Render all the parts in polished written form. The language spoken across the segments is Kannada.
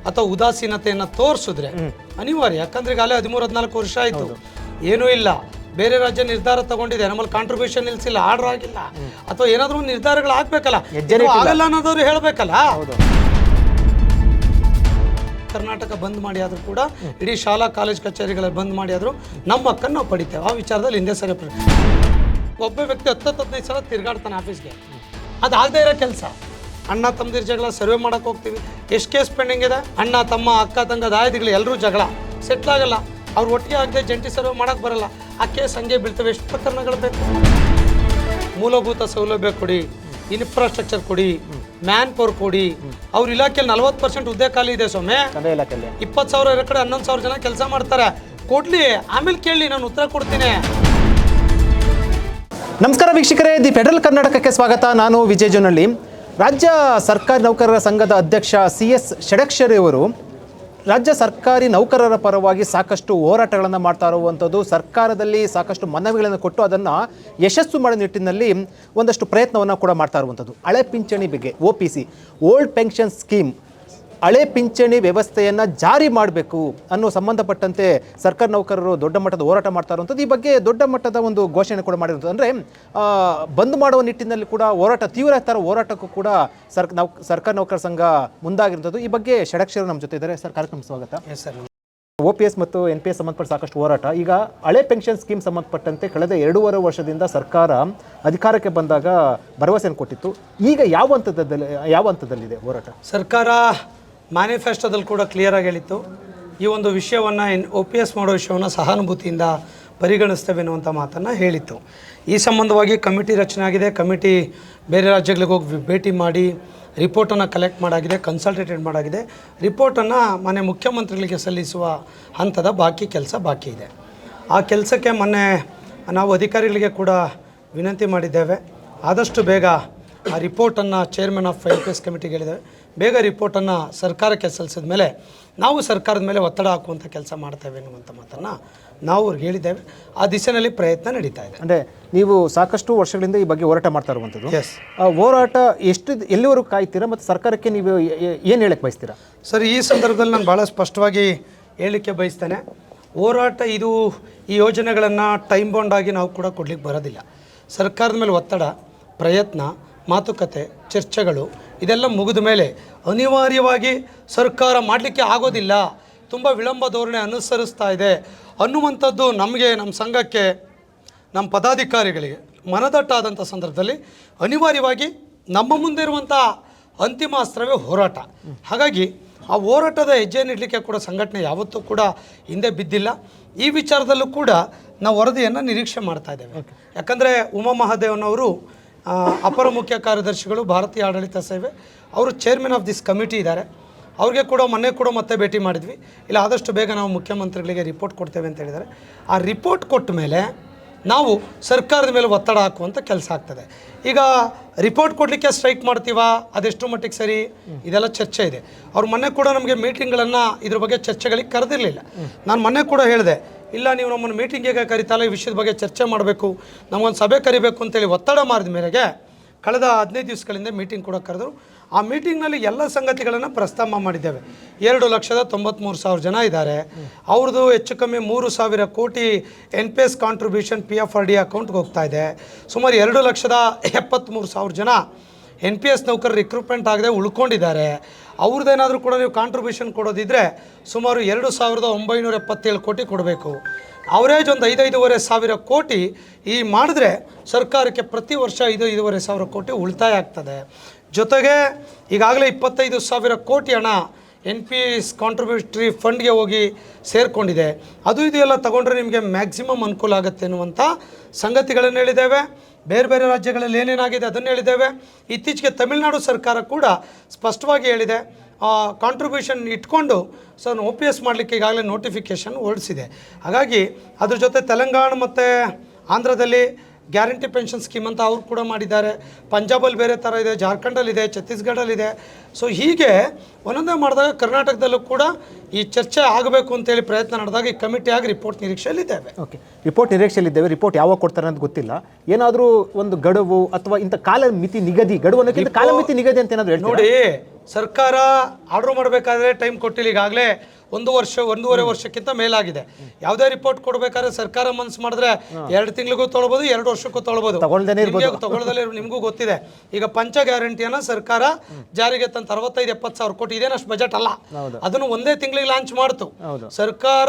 ಅಥವಾ ಉದಾಸೀನತೆಯನ್ನು ತೋರಿಸಿದ್ರೆ ಅನಿವಾರ್ಯ. ಯಾಕಂದ್ರೆ ಈಗಾಗಲೇ 13-14 ವರ್ಷ ಆಯಿತು, ಏನೂ ಇಲ್ಲ. ಬೇರೆ ರಾಜ್ಯ ನಿರ್ಧಾರ ತಗೊಂಡಿದೆ, ನಮ್ಮಲ್ಲಿ ಕಾಂಟ್ರಿಬ್ಯೂಷನ್ ನಿಲ್ಸಿಲ್ಲ, ಆರ್ಡರ್ ಆಗಿಲ್ಲ, ಅಥವಾ ಏನಾದರೂ ನಿರ್ಧಾರಗಳು ಆಗ್ಬೇಕಲ್ಲ, ಆಗಲ್ಲ ಅನ್ನೋದವ್ರು ಹೇಳಬೇಕಲ್ಲ. ಕರ್ನಾಟಕ ಬಂದ್ ಮಾಡಿ ಆದರೂ ಕೂಡ ಇಡೀ ಶಾಲಾ ಕಾಲೇಜ್ ಕಚೇರಿಗಳ ಬಂದ್ ಮಾಡಿ ಆದರೂ ನಮ್ಮ ಹಕ್ಕನ್ನು ನಾವು ಪಡಿತೇವೆ. ಆ ವಿಚಾರದಲ್ಲಿ ಹಿಂದೆ ಸರಿ ಒಬ್ಬ ವ್ಯಕ್ತಿ 10-15 ಸಲ ತಿರ್ಗಾಡ್ತಾನೆ ಆಫೀಸ್ಗೆ, ಅದಾಗದೇ ಇರೋ ಕೆಲಸ. ಅಣ್ಣ ತಮ್ಮದಿರ ಜಗಳ ಸರ್ವೆ ಮಾಡೋಕೆ ಹೋಗ್ತೀವಿ, ಎಷ್ಟು ಕೇಸ್ ಪೆಂಡಿಂಗ್ ಇದೆ, ಅಣ್ಣ ತಮ್ಮ ಅಕ್ಕ ತಂಗ ದಾಯದಿಗಳು ಎಲ್ಲರೂ ಜಗಳ ಸೆಟ್ಲ್ ಆಗಲ್ಲ, ಅವ್ರು ಒಟ್ಟಿಗೆ ಆಗದೆ ಜಂಟಿ ಸರ್ವೆ ಮಾಡೋಕ್ಕೆ ಬರಲ್ಲ, ಆ ಕೇಸ್ ಹಂಗೆ ಬೀಳ್ತವೆ. ಎಷ್ಟು ಪ್ರಕರಣಗಳು ಬೇಕು? ಮೂಲಭೂತ ಸೌಲಭ್ಯ ಕೊಡಿ, ಇನ್ಫ್ರಾಸ್ಟ್ರಕ್ಚರ್ ಕೊಡಿ, ಮ್ಯಾನ್ ಪವರ್ ಕೊಡಿ. ಅವ್ರ ಇಲಾಖೆಯಲ್ಲಿ 40% ಹುದ್ದೆ ಖಾಲಿ ಇದೆ ಸ್ವಾಮಿ. 20,000 ಇರೋ ಕಡೆ 11,000 ಜನ ಕೆಲಸ ಮಾಡ್ತಾರೆ. ಕೊಡ್ಲಿ, ಆಮೇಲೆ ಕೇಳಿ, ನಾನು ಉತ್ತರ ಕೊಡ್ತೀನಿ. ನಮಸ್ಕಾರ ವೀಕ್ಷಕರೇ, ದಿ ಫೆಡರಲ್ ಕರ್ನಾಟಕಕ್ಕೆ ಸ್ವಾಗತ. ನಾನು ವಿಜಯ್ ಜೊನಳ್ಳಿ. ರಾಜ್ಯ ಸರ್ಕಾರಿ ನೌಕರರ ಸಂಘದ ಅಧ್ಯಕ್ಷ CS ಷಡಕ್ಷರಿ ಅವರು ರಾಜ್ಯ ಸರ್ಕಾರಿ ನೌಕರರ ಪರವಾಗಿ ಸಾಕಷ್ಟು ಹೋರಾಟಗಳನ್ನು ಮಾಡ್ತಾ ಇರುವಂಥದ್ದು, ಸರ್ಕಾರದಲ್ಲಿ ಸಾಕಷ್ಟು ಮನವಿಗಳನ್ನು ಕೊಟ್ಟು ಅದನ್ನು ಯಶಸ್ಸು ಮಾಡೋ ನಿಟ್ಟಿನಲ್ಲಿ ಒಂದಷ್ಟು ಪ್ರಯತ್ನವನ್ನು ಕೂಡ ಮಾಡ್ತಾ ಇರುವಂಥದ್ದು. ಹಳೆ ಪಿಂಚಣಿ ಬಗ್ಗೆ OPC ಓಲ್ಡ್ ಪೆನ್ಷನ್ ಸ್ಕೀಮ್, ಹಳೆ ಪಿಂಚಣಿ ವ್ಯವಸ್ಥೆಯನ್ನು ಜಾರಿ ಮಾಡಬೇಕು ಅನ್ನೋ ಸಂಬಂಧಪಟ್ಟಂತೆ ಸರ್ಕಾರಿ ನೌಕರರು ದೊಡ್ಡ ಮಟ್ಟದ ಹೋರಾಟ ಮಾಡ್ತಾ ಇರುವಂಥದ್ದು. ಈ ಬಗ್ಗೆ ದೊಡ್ಡ ಮಟ್ಟದ ಒಂದು ಘೋಷಣೆ ಕೂಡ ಮಾಡಿರುವಂಥದ್ದು. ಅಂದರೆ ಬಂದ್ ಮಾಡುವ ನಿಟ್ಟಿನಲ್ಲಿ ಕೂಡ ತೀವ್ರತರ ಹೋರಾಟಕ್ಕೂ ಕೂಡ ಸರ್ಕಾರಿ ನೌಕರ ಸಂಘ ಮುಂದಾಗಿರುವಂಥದ್ದು. ಈ ಬಗ್ಗೆ ಷಡಕ್ಷರ ನಮ್ಮ ಜೊತೆ ಇದ್ದಾರೆ. ಸರ್, ಕಾರ್ಯಕ್ರಮ ಸ್ವಾಗತ. OPS ಮತ್ತು NPS ಸಂಬಂಧಪಟ್ಟ ಸಾಕಷ್ಟು ಹೋರಾಟ. ಈಗ ಹಳೆ ಪೆನ್ಷನ್ ಸ್ಕೀಮ್ ಸಂಬಂಧಪಟ್ಟಂತೆ ಕಳೆದ 2.5 ವರ್ಷದಿಂದ ಸರ್ಕಾರ ಅಧಿಕಾರಕ್ಕೆ ಬಂದಾಗ ಭರವಸೆಯನ್ನು ಕೊಟ್ಟಿತ್ತು. ಈಗ ಯಾವ ಹಂತದಲ್ಲಿದೆ ಹೋರಾಟ? ಸರ್ಕಾರ ಮ್ಯಾನಿಫೆಸ್ಟೋದಲ್ಲಿ ಕೂಡ ಕ್ಲಿಯರಾಗಿ ಹೇಳಿತ್ತು, ಈ ಒಂದು ವಿಷಯವನ್ನು OPS ಮಾಡೋ ವಿಷಯವನ್ನು ಸಹಾನುಭೂತಿಯಿಂದ ಪರಿಗಣಿಸ್ತೇವೆ ಅನ್ನುವಂಥ ಮಾತನ್ನು ಹೇಳಿತ್ತು. ಈ ಸಂಬಂಧವಾಗಿ ಕಮಿಟಿ ರಚನೆ ಆಗಿದೆ. ಕಮಿಟಿ ಬೇರೆ ರಾಜ್ಯಗಳಿಗೆ ಹೋಗಿ ಭೇಟಿ ಮಾಡಿ ರಿಪೋರ್ಟನ್ನು ಕಲೆಕ್ಟ್ ಮಾಡಾಗಿದೆ, ಕನ್ಸಲ್ಟೇಟೆಡ್ ಮಾಡಾಗಿದೆ. ರಿಪೋರ್ಟನ್ನು ಮೊನ್ನೆ ಮುಖ್ಯಮಂತ್ರಿಗಳಿಗೆ ಸಲ್ಲಿಸುವ ಹಂತದ ಕೆಲಸ ಬಾಕಿ ಇದೆ. ಆ ಕೆಲಸಕ್ಕೆ ಮೊನ್ನೆ ನಾವು ಅಧಿಕಾರಿಗಳಿಗೆ ಕೂಡ ವಿನಂತಿ ಮಾಡಿದ್ದೇವೆ. ಆದಷ್ಟು ಬೇಗ ಆ ರಿಪೋರ್ಟನ್ನು ಚೇರ್ಮನ್ ಆಫ್ NPS ಕಮಿಟಿಗೆ ಹೇಳಿದ್ದೇವೆ. ಬೇಗ ರಿಪೋರ್ಟನ್ನು ಸರ್ಕಾರಕ್ಕೆ ಸಲ್ಲಿಸಿದ ಮೇಲೆ ನಾವು ಸರ್ಕಾರದ ಮೇಲೆ ಒತ್ತಡ ಹಾಕುವಂಥ ಕೆಲಸ ಮಾಡ್ತೇವೆ ಅನ್ನುವಂಥ ಮಾತನ್ನು ನಾವು ಅವ್ರಿಗೆ ಹೇಳಿದ್ದೇವೆ. ಆ ದಿಶೆಯಲ್ಲಿ ಪ್ರಯತ್ನ ನಡೀತಾ ಇದೆ. ಅಂದರೆ ನೀವು ಸಾಕಷ್ಟು ವರ್ಷಗಳಿಂದ ಈ ಬಗ್ಗೆ ಹೋರಾಟ ಮಾಡ್ತಾ ಇರುವಂಥದ್ದು. ಹೋರಾಟ ಎಲ್ಲಿವರೆಗೂ ಕಾಯ್ತೀರಾ ಮತ್ತು ಸರ್ಕಾರಕ್ಕೆ ನೀವು ಏನು ಹೇಳಕ್ಕೆ ಬಯಸ್ತೀರಾ? ಸರ್, ಈ ಸಂದರ್ಭದಲ್ಲಿ ನಾನು ಭಾಳ ಸ್ಪಷ್ಟವಾಗಿ ಹೇಳಲಿಕ್ಕೆ ಬಯಸ್ತೇನೆ. ಹೋರಾಟ ಇದು ಈ ಯೋಜನೆಗಳನ್ನು ಟೈಮ್ ಬೌಂಡ್ ಆಗಿ ನಾವು ಕೂಡ ಕೊಡಲಿಕ್ಕೆ ಬರೋದಿಲ್ಲ. ಸರ್ಕಾರದ ಮೇಲೆ ಒತ್ತಡ, ಪ್ರಯತ್ನ, ಮಾತುಕತೆ, ಚರ್ಚೆಗಳು ಇದೆಲ್ಲ ಮುಗಿದ ಮೇಲೆ ಅನಿವಾರ್ಯವಾಗಿ ಸರ್ಕಾರ ಮಾಡಲಿಕ್ಕೆ ಆಗೋದಿಲ್ಲ, ತುಂಬ ವಿಳಂಬ ಧೋರಣೆ ಅನುಸರಿಸ್ತಾ ಇದೆ ಅನ್ನುವಂಥದ್ದು ನಮಗೆ, ನಮ್ಮ ಸಂಘಕ್ಕೆ, ನಮ್ಮ ಪದಾಧಿಕಾರಿಗಳಿಗೆ ಮನದಟ್ಟಾದಂಥ ಸಂದರ್ಭದಲ್ಲಿ ಅನಿವಾರ್ಯವಾಗಿ ನಮ್ಮ ಮುಂದೆ ಇರುವಂಥ ಅಂತಿಮ ಅಸ್ತ್ರವೇ ಹೋರಾಟ. ಹಾಗಾಗಿ ಆ ಹೋರಾಟದ ಹೆಜ್ಜೆಯನ್ನು ಇಡಲಿಕ್ಕೆ ಕೂಡ ಸಂಘಟನೆ ಯಾವತ್ತೂ ಕೂಡ ಹಿಂದೆ ಬಿದ್ದಿಲ್ಲ. ಈ ವಿಚಾರದಲ್ಲೂ ಕೂಡ ನಾವು ವರದಿಯನ್ನು ನಿರೀಕ್ಷೆ ಮಾಡ್ತಾ ಇದ್ದೇವೆ. ಯಾಕಂದರೆ ಉಮಾ ಮಹಾದೇವನವರು ಅಪರ ಮುಖ್ಯ ಕಾರ್ಯದರ್ಶಿಗಳು, ಭಾರತೀಯ ಆಡಳಿತ ಸೇವೆ, ಅವರು ಚೇರ್ಮನ್ ಆಫ್ ದಿಸ್ ಕಮಿಟಿ ಇದ್ದಾರೆ. ಅವ್ರಿಗೆ ಕೂಡ ಮೊನ್ನೆ ಕೂಡ ಮತ್ತೆ ಭೇಟಿ ಮಾಡಿದ್ವಿ. ಇಲ್ಲ, ಆದಷ್ಟು ಬೇಗ ನಾವು ಮುಖ್ಯಮಂತ್ರಿಗಳಿಗೆ ರಿಪೋರ್ಟ್ ಕೊಡ್ತೇವೆ ಅಂತ ಹೇಳಿದ್ದಾರೆ. ಆ ರಿಪೋರ್ಟ್ ಕೊಟ್ಟ ಮೇಲೆ ನಾವು ಸರ್ಕಾರದ ಮೇಲೆ ಒತ್ತಡ ಹಾಕುವಂಥ ಕೆಲಸ ಆಗ್ತದೆ. ಈಗ ರಿಪೋರ್ಟ್ ಕೊಡಲಿಕ್ಕೆ ಸ್ಟ್ರೈಕ್ ಮಾಡ್ತೀವಾ, ಅದೆಷ್ಟು ಮಟ್ಟಿಗೆ ಸರಿ, ಇದೆಲ್ಲ ಚರ್ಚೆ ಇದೆ. ಅವ್ರು ಮೊನ್ನೆ ಕೂಡ ನಮಗೆ ಮೀಟಿಂಗ್ಗಳನ್ನು ಇದ್ರ ಬಗ್ಗೆ ಚರ್ಚೆಗಳಿಗೆ ಕರೆದಿರಲಿಲ್ಲ. ನಾನು ಮೊನ್ನೆ ಕೂಡ ಹೇಳಿದೆ, ಇಲ್ಲ ನೀವು ನಮ್ಮನ್ನು ಮೀಟಿಂಗಿಗೆ ಕರಿತಲ್ಲ, ಈ ವಿಷಯದ ಬಗ್ಗೆ ಚರ್ಚೆ ಮಾಡಬೇಕು, ನಮಗೊಂದು ಸಭೆ ಕರಿಬೇಕು ಅಂತೇಳಿ ಒತ್ತಡ ಮಾಡಿದ ಮೇರೆಗೆ ಕಳೆದ 15 ದಿವಸಗಳಿಂದ ಮೀಟಿಂಗ್ ಕೂಡ ಕರೆದರು. ಆ ಮೀಟಿಂಗ್ನಲ್ಲಿ ಎಲ್ಲ ಸಂಗತಿಗಳನ್ನು ಪ್ರಸ್ತಾಪ ಮಾಡಿದ್ದೇವೆ. 2,93,000 ಜನ ಇದ್ದಾರೆ. ಅವ್ರದ್ದು ಹೆಚ್ಚು ಕಮ್ಮಿ 3,000 ಕೋಟಿ NPS ಕಾಂಟ್ರಿಬ್ಯೂಷನ್ PFRD ಅಕೌಂಟ್ಗೆ ಹೋಗ್ತಾ ಇದೆ. ಸುಮಾರು 2,73,000 ಜನ NPS ನೌಕರರು ರಿಕ್ರೂಟ್ಮೆಂಟ್ ಆಗದೆ ಉಳ್ಕೊಂಡಿದ್ದಾರೆ. ಅವ್ರದ್ದೇನಾದರೂ ಕೂಡ ನೀವು ಕಾಂಟ್ರಿಬ್ಯೂಷನ್ ಕೊಡೋದಿದ್ದರೆ ಸುಮಾರು 2,977 ಕೋಟಿ ಕೊಡಬೇಕು. ಅವರೇಜ್ ಒಂದು 5,500 ಕೋಟಿ ಈ ಮಾಡಿದ್ರೆ ಸರ್ಕಾರಕ್ಕೆ ಪ್ರತಿ ವರ್ಷ 5,500 ಕೋಟಿ ಉಳಿತಾಯ ಆಗ್ತದೆ. ಜೊತೆಗೆ ಈಗಾಗಲೇ 25,000 ಕೋಟಿ ಹಣ NPS ಕಾಂಟ್ರಿಬ್ಯೂಟರಿ ಫಂಡ್ಗೆ ಹೋಗಿ ಸೇರಿಕೊಂಡಿದೆ. ಇದು ಎಲ್ಲ ತಗೊಂಡ್ರೆ ನಿಮಗೆ ಮ್ಯಾಕ್ಸಿಮಮ್ ಅನುಕೂಲ ಆಗುತ್ತೆ ಅನ್ನುವಂಥ ಸಂಗತಿಗಳನ್ನು ಹೇಳಿದ್ದೇವೆ. ಬೇರೆ ಬೇರೆ ರಾಜ್ಯಗಳಲ್ಲಿ ಏನೇನಾಗಿದೆ ಅದನ್ನು ಹೇಳಿದ್ದೇವೆ. ಇತ್ತೀಚೆಗೆ ತಮಿಳುನಾಡು ಸರ್ಕಾರ ಕೂಡ ಸ್ಪಷ್ಟವಾಗಿ ಹೇಳಿದೆ, ಕಾಂಟ್ರಿಬ್ಯೂಷನ್ ಇಟ್ಕೊಂಡು OPS ಮಾಡಲಿಕ್ಕೆ ಈಗಾಗಲೇ ನೋಟಿಫಿಕೇಷನ್ ಹೊರಡಿಸಿದೆ. ಹಾಗಾಗಿ ಅದ್ರ ಜೊತೆ ತೆಲಂಗಾಣ ಮತ್ತು ಆಂಧ್ರದಲ್ಲಿ ಗ್ಯಾರಂಟಿ ಪೆನ್ಷನ್ ಸ್ಕೀಮ್ ಅಂತ ಅವ್ರು ಕೂಡ ಮಾಡಿದ್ದಾರೆ. ಪಂಜಾಬಲ್ಲಿ ಬೇರೆ ಥರ ಇದೆ, ಜಾರ್ಖಂಡಲ್ಲಿದೆ, ಛತ್ತೀಸ್ಗಢಲ್ಲಿದೆ. ಸೊ ಹೀಗೆ ಒಂದೊಂದೇ ಮಾಡಿದಾಗ ಕರ್ನಾಟಕದಲ್ಲೂ ಕೂಡ ಈ ಚರ್ಚೆ ಆಗಬೇಕು ಅಂತೇಳಿ ಪ್ರಯತ್ನ ನಡೆದಾಗ ಈ ಕಮಿಟಿಯಾಗಿ ರಿಪೋರ್ಟ್ ನಿರೀಕ್ಷೆಯಲ್ಲಿದ್ದೇವೆ. ಓಕೆ, ರಿಪೋರ್ಟ್ ನಿರೀಕ್ಷೆಯಲ್ಲಿದ್ದೇವೆ. ರಿಪೋರ್ಟ್ ಯಾವಾಗ ಕೊಡ್ತಾರೆ ಅಂತ ಗೊತ್ತಿಲ್ಲ. ಏನಾದರೂ ಒಂದು ಗಡುವು ಅಥವಾ ಇಂಥ ಕಾಲ ಮಿತಿ ನಿಗದಿ, ಗಡುವು ಅನ್ನೋಕ್ಕಿಂತ ಕಾಲ ಮಿತಿ ನಿಗದಿ ಅಂತ ಏನಾದರೂ ಹೇಳಿ? ನೋಡಿ, ಸರ್ಕಾರ ಆರ್ಡ್ರ್ ಮಾಡಬೇಕಾದ್ರೆ ಟೈಮ್ ಕೊಟ್ಟಿಲ್ಲ. ಈಗಾಗಲೇ 1-1.5 ವರ್ಷಕ್ಕಿಂತ ಮೇಲಾಗಿದೆ. ಯಾವುದೇ ರಿಪೋರ್ಟ್ ಕೊಡಬೇಕಾದ್ರೆ ಸರ್ಕಾರ ಮನಸ್ಸು ಮಾಡಿದ್ರೆ 2 ತಿಂಗಳಿಗೂ ತೊಗೊಳ್ಬೋದು, 2 ವರ್ಷಕ್ಕೂ ತೊಗೊಳ್ಬೋದು. ತಗೊಳ್ಳದಲ್ಲೇ ನಿಮಗೂ ಗೊತ್ತಿದೆ. ಈಗ ಪಂಚ ಗ್ಯಾರಂಟಿಯನ್ನು ಸರ್ಕಾರ ಜಾರಿಗೆ ತಂತ 65-70 ಸಾವಿರ ಕೋಟಿ ಇದೇನಷ್ಟು ಬಜೆಟ್ ಅಲ್ಲ, ಅದನ್ನು ಒಂದೇ ತಿಂಗಳಿಗೆ ಲಾಂಚ್ ಮಾಡ್ತು. ಸರ್ಕಾರ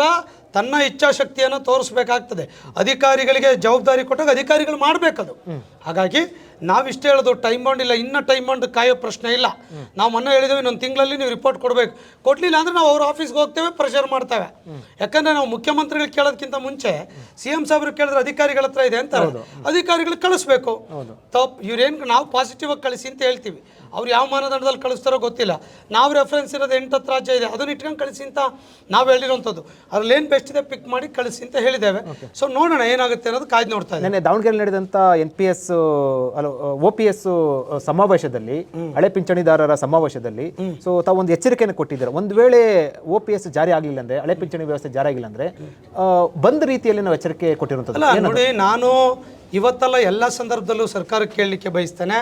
ತನ್ನ ಇಚ್ಛಾಶಕ್ತಿಯನ್ನು ತೋರಿಸ್ಬೇಕಾಗ್ತದೆ. ಅಧಿಕಾರಿಗಳಿಗೆ ಜವಾಬ್ದಾರಿ ಕೊಟ್ಟಾಗ ಅಧಿಕಾರಿಗಳು ಮಾಡಬೇಕದು. ಹಾಗಾಗಿ ನಾವಿಷ್ಟೇ ಹೇಳೋದು, ಟೈಮ್ ಬಾಂಡ್ ಇಲ್ಲ, ಇನ್ನೂ ಟೈಮ್ ಬಾಂಡ್ ಕಾಯೋ ಪ್ರಶ್ನೆ ಇಲ್ಲ. ನಾವು ಮೊನ್ನೆ ಹೇಳಿದ್ದೇವೆ, ಇನ್ನೊಂದು ತಿಂಗಳಲ್ಲಿ ನೀವು ರಿಪೋರ್ಟ್ ಕೊಡಬೇಕು. ಕೊಡಲಿಲ್ಲ ಅಂದರೆ ನಾವು ಅವ್ರ ಆಫೀಸ್ಗೆ ಹೋಗ್ತೇವೆ, ಪ್ರೆಷರ್ ಮಾಡ್ತೇವೆ. ಯಾಕಂದರೆ ನಾವು ಮುಖ್ಯಮಂತ್ರಿಗಳು ಕೇಳೋದಕ್ಕಿಂತ ಮುಂಚೆ CM ಸಾಹೇಬ್ರು ಕೇಳಿದ್ರೆ ಅಧಿಕಾರಿಗಳ ಹತ್ರ ಇದೆ ಅಂತ ಅಧಿಕಾರಿಗಳು ಕಳಿಸ್ಬೇಕು. ತಪ್ಪು ಇವ್ರೇನು ನಾವು ಪಾಸಿಟಿವ್ ಆಗಿ ಕಳಿಸಿ ಅಂತ ಹೇಳ್ತೀವಿ. ಅವ್ರು ಯಾವ ಮಾನದಂಡದಲ್ಲಿ ಕಳಿಸ್ತಾರೋ ಗೊತ್ತಿಲ್ಲ. ನಾವು ರೆಫರೆನ್ಸ್ ಇರೋದು 8-10 ರಾಜ್ಯ ಇದೆ, ಅದನ್ನು ಇಟ್ಕೊಂಡು ಕಳಿಸಿ ಅಂತ ನಾವು ಹೇಳಿರೋಂಥದ್ದು. ಅದ್ರಲ್ಲಿ ಏನು ಬೆಸ್ಟ್ ಇದೆ ಪಿಕ್ ಮಾಡಿ ಕಳಿಸಿ ಅಂತ ಹೇಳಿದ್ದೇವೆ. ಸೊ ನೋಡೋಣ ಏನಾಗುತ್ತೆ ಅನ್ನೋದು ಕಾಯ್ದು ನೋಡ್ತಾ ಇದ್ದೇನೆ. ದಾವಣಗೆರೆ ನಡೆದಂಥ NPS OPS ಸಮಾವೇಶದಲ್ಲಿ, ಹಳೆ ಪಿಂಚಣಿದಾರರ ಸಮಾವೇಶದಲ್ಲಿ ಸೊ ತಾವೊಂದು ಎಚ್ಚರಿಕೆಯನ್ನು ಕೊಟ್ಟಿದ್ದಾರೆ. ಒಂದು ವೇಳೆ OPS ಜಾರಿ ಆಗಲಿಲ್ಲ ಅಂದರೆ, ಹಳೆ ಪಿಂಚಣಿ ವ್ಯವಸ್ಥೆ ಜಾರಿ ಆಗಿಲ್ಲ ಅಂದರೆ ಬಂದ್ ರೀತಿಯಲ್ಲಿ ನಾವು ಎಚ್ಚರಿಕೆ ಕೊಟ್ಟಿರುವಂಥದ್ದು. ನೋಡಿ, ನಾನು ಇವತ್ತಲ್ಲ ಎಲ್ಲ ಸಂದರ್ಭದಲ್ಲೂ ಸರ್ಕಾರಕ್ಕೆ ಕೇಳಲಿಕ್ಕೆ ಬಯಸ್ತೇನೆ.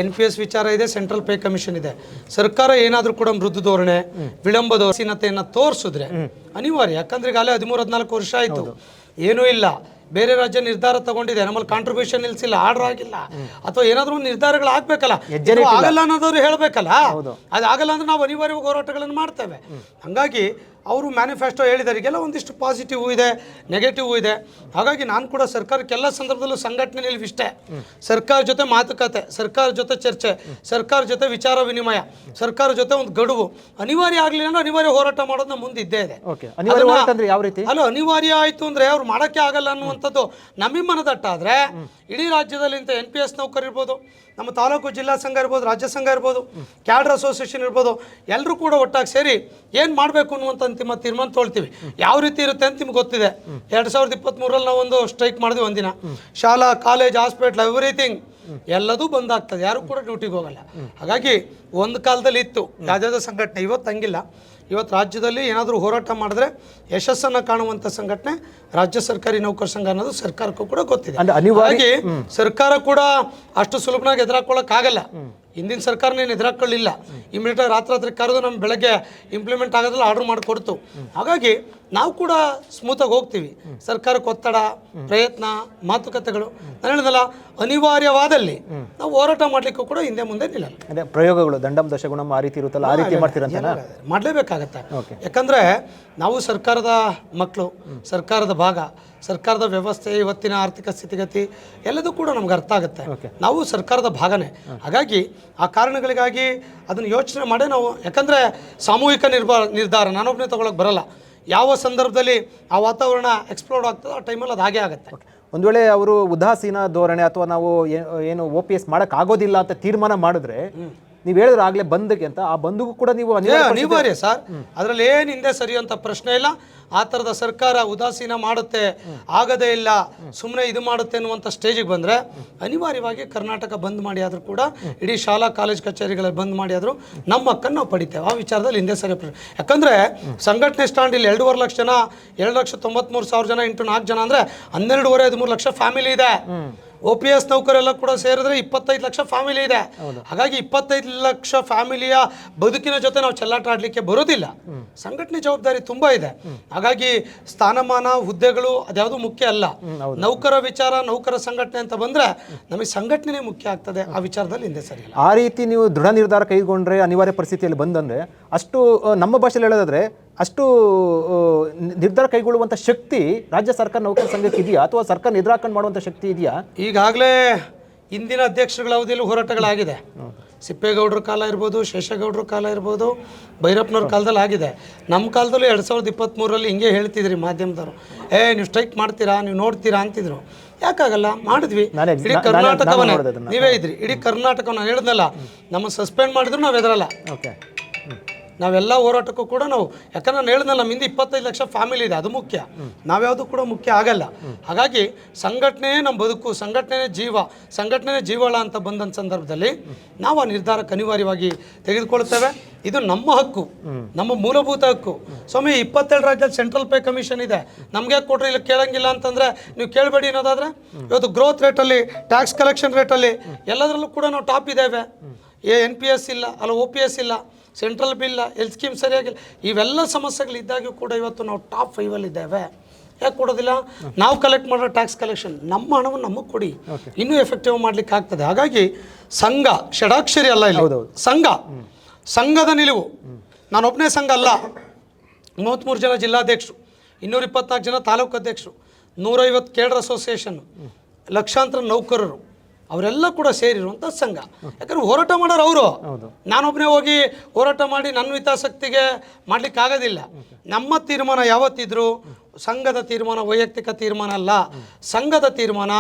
NPS ವಿಚಾರ ಇದೆ, ಸೆಂಟ್ರಲ್ ಪೇ ಕಮಿಷನ್ ಇದೆ. ಸರ್ಕಾರ ಏನಾದರೂ ಕೂಡ ಮೃದು ಧೋರಣೆ, ವಿಳಂಬದ ಉದಾಸೀನತೆಯನ್ನು ತೋರಿಸಿದ್ರೆ ಅನಿವಾರ್ಯ. ಯಾಕಂದ್ರೆ ಈಗಾಗಲೇ 13-14 ವರ್ಷ ಆಯಿತು, ಏನೂ ಇಲ್ಲ. ಬೇರೆ ರಾಜ್ಯ ನಿರ್ಧಾರ ತಗೊಂಡಿದೆ, ನಮ್ಮಲ್ಲಿ ಕಾಂಟ್ರಿಬ್ಯೂಷನ್ ನಿಲ್ಸಿಲ್ಲ, ಆರ್ಡರ್ ಆಗಿಲ್ಲ, ಅಥವಾ ಏನಾದರೂ ಒಂದು ನಿರ್ಧಾರಗಳು ಆಗ್ಬೇಕಲ್ಲ, ಆಗಲ್ಲ ಅನ್ನೋದವ್ರು ಹೇಳಬೇಕಲ್ಲ. ಅದಾಗಲ್ಲ ಅಂದ್ರೆ ನಾವು ಅನಿವಾರ್ಯವಾಗಿ ಹೋರಾಟಗಳನ್ನು ಮಾಡ್ತೇವೆ. ಹಾಗಾಗಿ ಅವರು ಮ್ಯಾನಿಫೆಸ್ಟೋ ಹೇಳಿದಾರಿಗೆಲ್ಲ ಒಂದಿಷ್ಟು ಪಾಸಿಟಿವ್ ಇದೆ, ನೆಗೆಟಿವ್ ಇದೆ. ಹಾಗಾಗಿ ನಾನು ಕೂಡ ಸರ್ಕಾರಕ್ಕೆಲ್ಲ ಸಂದರ್ಭದಲ್ಲೂ ಸಂಘಟನೆಯಲ್ಲಿ ಇಷ್ಟೇ, ಸರ್ಕಾರ ಜೊತೆ ಮಾತುಕತೆ, ಸರ್ಕಾರ ಜೊತೆ ಚರ್ಚೆ, ಸರ್ಕಾರ ಜೊತೆ ವಿಚಾರ ವಿನಿಮಯ, ಸರ್ಕಾರ ಜೊತೆ ಒಂದು ಗಡುವು. ಅನಿವಾರ್ಯ ಆಗಲಿಲ್ಲ ಅಂದ್ರೆ ಅನಿವಾರ್ಯ ಹೋರಾಟ ಮಾಡೋದು ನಮ್ಮ ಮುಂದೆ ಇದ್ದೇ ಇದೆ. ಅಲ್ಲ, ಅನಿವಾರ್ಯ ಆಯಿತು ಅಂದರೆ ಅವ್ರು ಮಾಡೋಕ್ಕೆ ಆಗಲ್ಲ ಅನ್ನುವಂಥದ್ದು ನಮಗೆ ಮನದಟ್ಟಾದರೆ ಇಡೀ ರಾಜ್ಯದಲ್ಲಿ ಇಂಥ NPS ನೌಕರು ಇರ್ಬೋದು, ನಮ್ಮ ತಾಲೂಕು ಜಿಲ್ಲಾ ಸಂಘ ಇರ್ಬೋದು, ರಾಜ್ಯ ಸಂಘ ಇರ್ಬೋದು, ಕ್ಯಾಡರ್ ಅಸೋಸಿಯೇಷನ್ ಇರ್ಬೋದು, ಎಲ್ಲರೂ ಕೂಡ ಒಟ್ಟಾಗಿ ಸೇರಿ ಏನು ಮಾಡಬೇಕು ಅನ್ನುವಂಥ ಅಂತಿಮ ತೀರ್ಮಾನ ತೊಳ್ತೀವಿ. ಯಾವ ರೀತಿ ಇರುತ್ತೆ ಅಂತ ನಿಮ್ಗೆ ಗೊತ್ತಿದೆ. 2023ರಲ್ಲಿ ನಾವು ಒಂದು ಸ್ಟ್ರೈಕ್ ಮಾಡಿದ್ವಿ. ಒಂದಿನ ಶಾಲಾ, ಕಾಲೇಜ್, ಹಾಸ್ಪಿಟ್ಲ್, ಎವ್ರಿಥಿಂಗ್ ಎಲ್ಲದೂ ಬಂದಾಗ್ತದೆ, ಯಾರು ಕೂಡ ಡ್ಯೂಟಿಗೆ ಹೋಗಲ್ಲ. ಹಾಗಾಗಿ ಒಂದು ಕಾಲದಲ್ಲಿ ಇತ್ತು ಯಾವುದಾದ್ರೂ ಸಂಘಟನೆ, ಇವತ್ತು ಹಂಗಿಲ್ಲ. ಇವತ್ತು ರಾಜ್ಯದಲ್ಲಿ ಏನಾದರೂ ಹೋರಾಟ ಮಾಡಿದ್ರೆ ಯಶಸ್ಸನ್ನು ಕಾಣುವಂಥ ಸಂಘಟನೆ ರಾಜ್ಯ ಸರ್ಕಾರಿ ನೌಕರ ಸಂಘ ಅನ್ನೋದು ಸರ್ಕಾರಕ್ಕೂ ಕೂಡ ಗೊತ್ತಿದೆ. ಹಾಗಾಗಿ ಸರ್ಕಾರ ಕೂಡ ಅಷ್ಟು ಸುಲಭನಾಗಿ ಎದುರಾಕೊಳ್ಳೋಕ್ಕಾಗಲ್ಲ. ಹಿಂದಿನ ಸರ್ಕಾರನೇನು ಎದುರಾಕೊಳ್ಳಿಲ್ಲ. ಇಮಿಡಿಯೇಟಾಗಿ ರಾತ್ರಿ ಕರೆದು ನಮ್ಮ ಬೆಳಗ್ಗೆ ಇಂಪ್ಲಿಮೆಂಟ್ ಆಗೋದ್ರಲ್ಲಿ ಆರ್ಡರ್ ಮಾಡಿಕೊಡ್ತು. ಹಾಗಾಗಿ ನಾವು ಕೂಡ ಸ್ಮೂತಾಗಿ ಹೋಗ್ತೀವಿ. ಸರ್ಕಾರಕ್ಕೆ ಒತ್ತಡ, ಪ್ರಯತ್ನ, ಮಾತುಕತೆಗಳು, ನಾನು ಹೇಳಿದಲ್ಲ, ಅನಿವಾರ್ಯವಾದಲ್ಲಿ ನಾವು ಹೋರಾಟ ಮಾಡಲಿಕ್ಕೂ ಕೂಡ ಹಿಂದೆ ಮುಂದೆ ನಿಲ್ಲಲ್ಲ. ಅದೇ ಪ್ರಯೋಗಗಳು, ದಂಡಂ ದಶಗುಣಂ ಆ ರೀತಿ ಇರುತ್ತಲ್ಲ, ಆ ರೀತಿ ಮಾಡ್ತೀರಂತ ಮಾಡಲೇಬೇಕಾಗತ್ತೆ. ಯಾಕಂದರೆ ನಾವು ಸರ್ಕಾರದ ಮಕ್ಕಳು, ಸರ್ಕಾರದ ಭಾಗ, ಸರ್ಕಾರದ ವ್ಯವಸ್ಥೆ, ಇವತ್ತಿನ ಆರ್ಥಿಕ ಸ್ಥಿತಿಗತಿ ಎಲ್ಲದೂ ಕೂಡ ನಮ್ಗೆ ಅರ್ಥ ಆಗುತ್ತೆ. ನಾವು ಸರ್ಕಾರದ ಭಾಗನೇ. ಹಾಗಾಗಿ ಆ ಕಾರಣಗಳಿಗಾಗಿ ಅದನ್ನು ಯೋಚನೆ ಮಾಡೇ ನಾವು, ಯಾಕಂದರೆ ಸಾಮೂಹಿಕ ನಿರ್ಧಾರ ನಾನೊಬ್ಬನೇ ತೊಗೊಳಕ್ಕೆ ಬರಲ್ಲ. ಯಾವ ಸಂದರ್ಭದಲ್ಲಿ ಆ ವಾತಾವರಣ ಎಕ್ಸ್ಪ್ಲೋರ್ಡ್ ಆಗ್ತದೆ ಆ ಟೈಮಲ್ಲಿ ಅದು ಹಾಗೆ ಆಗುತ್ತೆ. ಒಂದು ವೇಳೆ ಅವರು ಉದಾಸೀನ ಧೋರಣೆ ಅಥವಾ ನಾವು ಏನು OPS ಮಾಡೋಕ್ಕಾಗೋದಿಲ್ಲ ಅಂತ ತೀರ್ಮಾನ ಮಾಡಿದ್ರೆ, ನೀವು ಹೇಳಿದ್ರೆ ಆಗಲೇ ಬಂದ್ಗೆ ಅಂತ, ಆ ಬಂದ್ಗೂ ಕೂಡ ನೀವು ಅನಿವಾರ್ಯ ಸರ್. ಅದರಲ್ಲಿ ಏನು ಹಿಂದೆ ಸರಿಯುವಂಥ ಪ್ರಶ್ನೆ ಇಲ್ಲ. ಆ ಥರದ ಸರ್ಕಾರ ಉದಾಸೀನ ಮಾಡುತ್ತೆ, ಆಗದೇ ಇಲ್ಲ, ಸುಮ್ಮನೆ ಇದು ಮಾಡುತ್ತೆ ಅನ್ನುವಂಥ ಸ್ಟೇಜಿಗೆ ಬಂದರೆ ಅನಿವಾರ್ಯವಾಗಿ ಕರ್ನಾಟಕ ಬಂದ್ ಮಾಡಿ ಆದರೂ ಕೂಡ, ಇಡೀ ಶಾಲಾ ಕಾಲೇಜ್ ಕಚೇರಿಗಳಲ್ಲಿ ಬಂದ್ ಮಾಡಿ ಆದರೂ ನಮ್ಮ ಹಕ್ಕನ್ನು ನಾವು ಪಡಿತೇವೆ. ಆ ವಿಚಾರದಲ್ಲಿ ಹಿಂದೆ ಸರಿ ಪ್ರಶ್ನೆ. ಯಾಕಂದರೆ ಸಂಘಟನೆ ಸ್ಟ್ಯಾಂಡ್ ಇಲ್ಲಿ 2.5 ಲಕ್ಷ ಜನ, 2,93,000 ಜನ ಇಂಟು 4 ಜನ ಅಂದರೆ 12.5-13 ಲಕ್ಷ ಫ್ಯಾಮಿಲಿ ಇದೆ. OPS ನೌಕರೆಲ್ಲ ಕೂಡ ಸೇರಿದ್ರೆ 25 ಲಕ್ಷ ಫ್ಯಾಮಿಲಿ ಇದೆ. ಹಾಗಾಗಿ 25 ಲಕ್ಷ ಫ್ಯಾಮಿಲಿಯ ಬದುಕಿನ ಜೊತೆ ನಾವು ಚೆಲ್ಲಾಟ ಆಡಲಿಕ್ಕೆ ಬರೋದಿಲ್ಲ. ಸಂಘಟನೆ ಜವಾಬ್ದಾರಿ ತುಂಬ ಇದೆ. ಹಾಗಾಗಿ ಸ್ಥಾನಮಾನ, ಹುದ್ದೆಗಳು ಅದ್ಯಾವುದು ಮುಖ್ಯ ಅಲ್ಲ. ನೌಕರ ವಿಚಾರ, ನೌಕರ ಸಂಘಟನೆ ಅಂತ ಬಂದರೆ ನಮಗೆ ಸಂಘಟನೆ ಮುಖ್ಯ ಆಗ್ತದೆ. ಆ ವಿಚಾರದಲ್ಲಿ ಹಿಂದೆ ಸರಿ. ಆ ರೀತಿ ನೀವು ದೃಢ ನಿರ್ಧಾರ ಕೈಗೊಂಡ್ರೆ, ಅನಿವಾರ್ಯ ಪರಿಸ್ಥಿತಿಯಲ್ಲಿ ಬಂದಂದರೆ, ಅಷ್ಟು ನಮ್ಮ ಭಾಷೆಯಲ್ಲಿ ಹೇಳೋದಾದ್ರೆ ಅಷ್ಟು ನಿರ್ಧಾರ ಕೈಗೊಳ್ಳುವಂಥ ಶಕ್ತಿ ರಾಜ್ಯ ಸರ್ಕಾರ ನೌಕರ ಸಂಘಕ್ಕೆ ಇದೆಯಾ, ಅಥವಾ ಸರ್ಕಾರ ಎದುರಾಕೊಂಡು ಮಾಡುವಂಥ ಶಕ್ತಿ ಇದೆಯಾ? ಈಗಾಗಲೇ ಹಿಂದಿನ ಅಧ್ಯಕ್ಷರುಗಳ ಅವಧಿಯಲ್ಲಿ ಹೋರಾಟಗಳಾಗಿದೆ. ಸಿಪ್ಪೇಗೌಡರ ಕಾಲ ಇರ್ಬೋದು, ಶೇಷಗೌಡರ ಕಾಲ ಇರ್ಬೋದು, ಭೈರಪ್ಪನವ್ರ ಕಾಲದಲ್ಲಿ ಆಗಿದೆ. ನಮ್ಮ ಕಾಲದಲ್ಲೂ 2023ರಲ್ಲಿ ಹಿಂಗೆ ಹೇಳ್ತಿದ್ರಿ ಮಾಧ್ಯಮದವರು, ನೀವು ಸ್ಟ್ರೈಕ್ ಮಾಡ್ತೀರಾ, ನೀವು ನೋಡ್ತೀರಾ ಅಂತಿದ್ರು. ಯಾಕಾಗಲ್ಲ, ಮಾಡಿದ್ವಿ. ಇಡೀ ಕರ್ನಾಟಕವನ್ನ ನೀವೇ ಇದ್ರಿ, ಇಡೀ ಕರ್ನಾಟಕವನ್ನು ಹೇಳಿದ್ನಲ್ಲ, ನಮ್ಮ ಸಸ್ಪೆಂಡ್ ಮಾಡಿದ್ರು ನಾವು ಎದರಲ್ಲ. ನಾವೆಲ್ಲ ಹೋರಾಟಕ್ಕೂ ಕೂಡ ನಾವು, ಯಾಕಂದ್ರೆ ನಾನು ಹೇಳಿದ್ನಲ್ಲ, ನಮ್ಮ ಹಿಂದೆ 25 ಲಕ್ಷ ಫ್ಯಾಮಿಲಿ ಇದೆ, ಅದು ಮುಖ್ಯ. ನಾವ್ಯಾವುದು ಕೂಡ ಮುಖ್ಯ ಆಗಲ್ಲ. ಹಾಗಾಗಿ ಸಂಘಟನೆ ನಮ್ಮ ಬದುಕು, ಸಂಘಟನೆ ಜೀವ, ಸಂಘಟನೆ ಜೀವಳ ಅಂತ ಬಂದಂಥ ಸಂದರ್ಭದಲ್ಲಿ ನಾವು ಆ ನಿರ್ಧಾರಕ್ಕೆ ಅನಿವಾರ್ಯವಾಗಿ ತೆಗೆದುಕೊಳ್ತೇವೆ. ಇದು ನಮ್ಮ ಹಕ್ಕು, ನಮ್ಮ ಮೂಲಭೂತ ಹಕ್ಕು. ಸ್ವಾಮಿ, 27 ರಾಜ್ಯದಲ್ಲಿ ಸೆಂಟ್ರಲ್ ಪೇ ಕಮಿಷನ್ ಇದೆ, ನಮಗೆ ಕೊಟ್ರೆ ಇಲ್ಲಿ ಕೇಳಂಗಿಲ್ಲ ಅಂತಂದರೆ ನೀವು ಕೇಳಬೇಡಿ ಅನ್ನೋದಾದರೆ, ಇವತ್ತು ಗ್ರೋತ್ ರೇಟಲ್ಲಿ, ಟ್ಯಾಕ್ಸ್ ಕಲೆಕ್ಷನ್ ರೇಟಲ್ಲಿ ಎಲ್ಲದರಲ್ಲೂ ಕೂಡ ನಾವು ಟಾಪ್ ಇದ್ದೇವೆ. NPS ಇಲ್ಲ, ಅಲ್ಲ OPS ಇಲ್ಲ, ಸೆಂಟ್ರಲ್ ಬಿಲ್, ಹೆಲ್ತ್ ಸ್ಕೀಮ್ ಸರಿಯಾಗಿಲ್ಲ, ಇವೆಲ್ಲ ಸಮಸ್ಯೆಗಳಿದ್ದಾಗೂ ಕೂಡ ಇವತ್ತು ನಾವು ಟಾಪ್ 5 ಇದ್ದೇವೆ. ಯಾಕೆ ಕೊಡೋದಿಲ್ಲ? ನಾವು ಕಲೆಕ್ಟ್ ಮಾಡೋ ಟ್ಯಾಕ್ಸ್ ಕಲೆಕ್ಷನ್, ನಮ್ಮ ಹಣವನ್ನು ನಮಗೆ ಕೊಡಿ, ಇನ್ನೂ ಎಫೆಕ್ಟಿವ್ ಮಾಡ್ಲಿಕ್ಕೆ ಆಗ್ತದೆ. ಹಾಗಾಗಿ ಸಂಘ ಷಡಾಕ್ಷರಿ ಅಲ್ಲ, ಇಲ್ಲಿ ಸಂಘದ ನಿಲುವು. ನಾನೊಬ್ಬನೇ ಸಂಘ ಅಲ್ಲ, 33 ಜನ ಜಿಲ್ಲಾಧ್ಯಕ್ಷರು, 224 ಜನ ತಾಲೂಕು ಅಧ್ಯಕ್ಷರು, 150 ಕೇಡರ್ ಅಸೋಸಿಯೇಷನ್, ಲಕ್ಷಾಂತರ ನೌಕರರು, ಅವರೆಲ್ಲ ಕೂಡ ಸೇರಿರುವಂಥ ಸಂಘ. ಯಾಕಂದ್ರೆ ಹೋರಾಟ ಮಾಡೋರು ಅವರು. ನಾನೊಬ್ಬನೇ ಹೋಗಿ ಹೋರಾಟ ಮಾಡಿ ನನ್ನ ಹಿತಾಸಕ್ತಿಗೆ ಮಾಡ್ಲಿಕ್ಕೆ ಆಗೋದಿಲ್ಲ. ನಮ್ಮ ತೀರ್ಮಾನ ಯಾವತ್ತಿದ್ರು ಸಂಘದ ತೀರ್ಮಾನ, ವೈಯಕ್ತಿಕ ತೀರ್ಮಾನ ಅಲ್ಲ. ಸಂಘದ ತೀರ್ಮಾನ,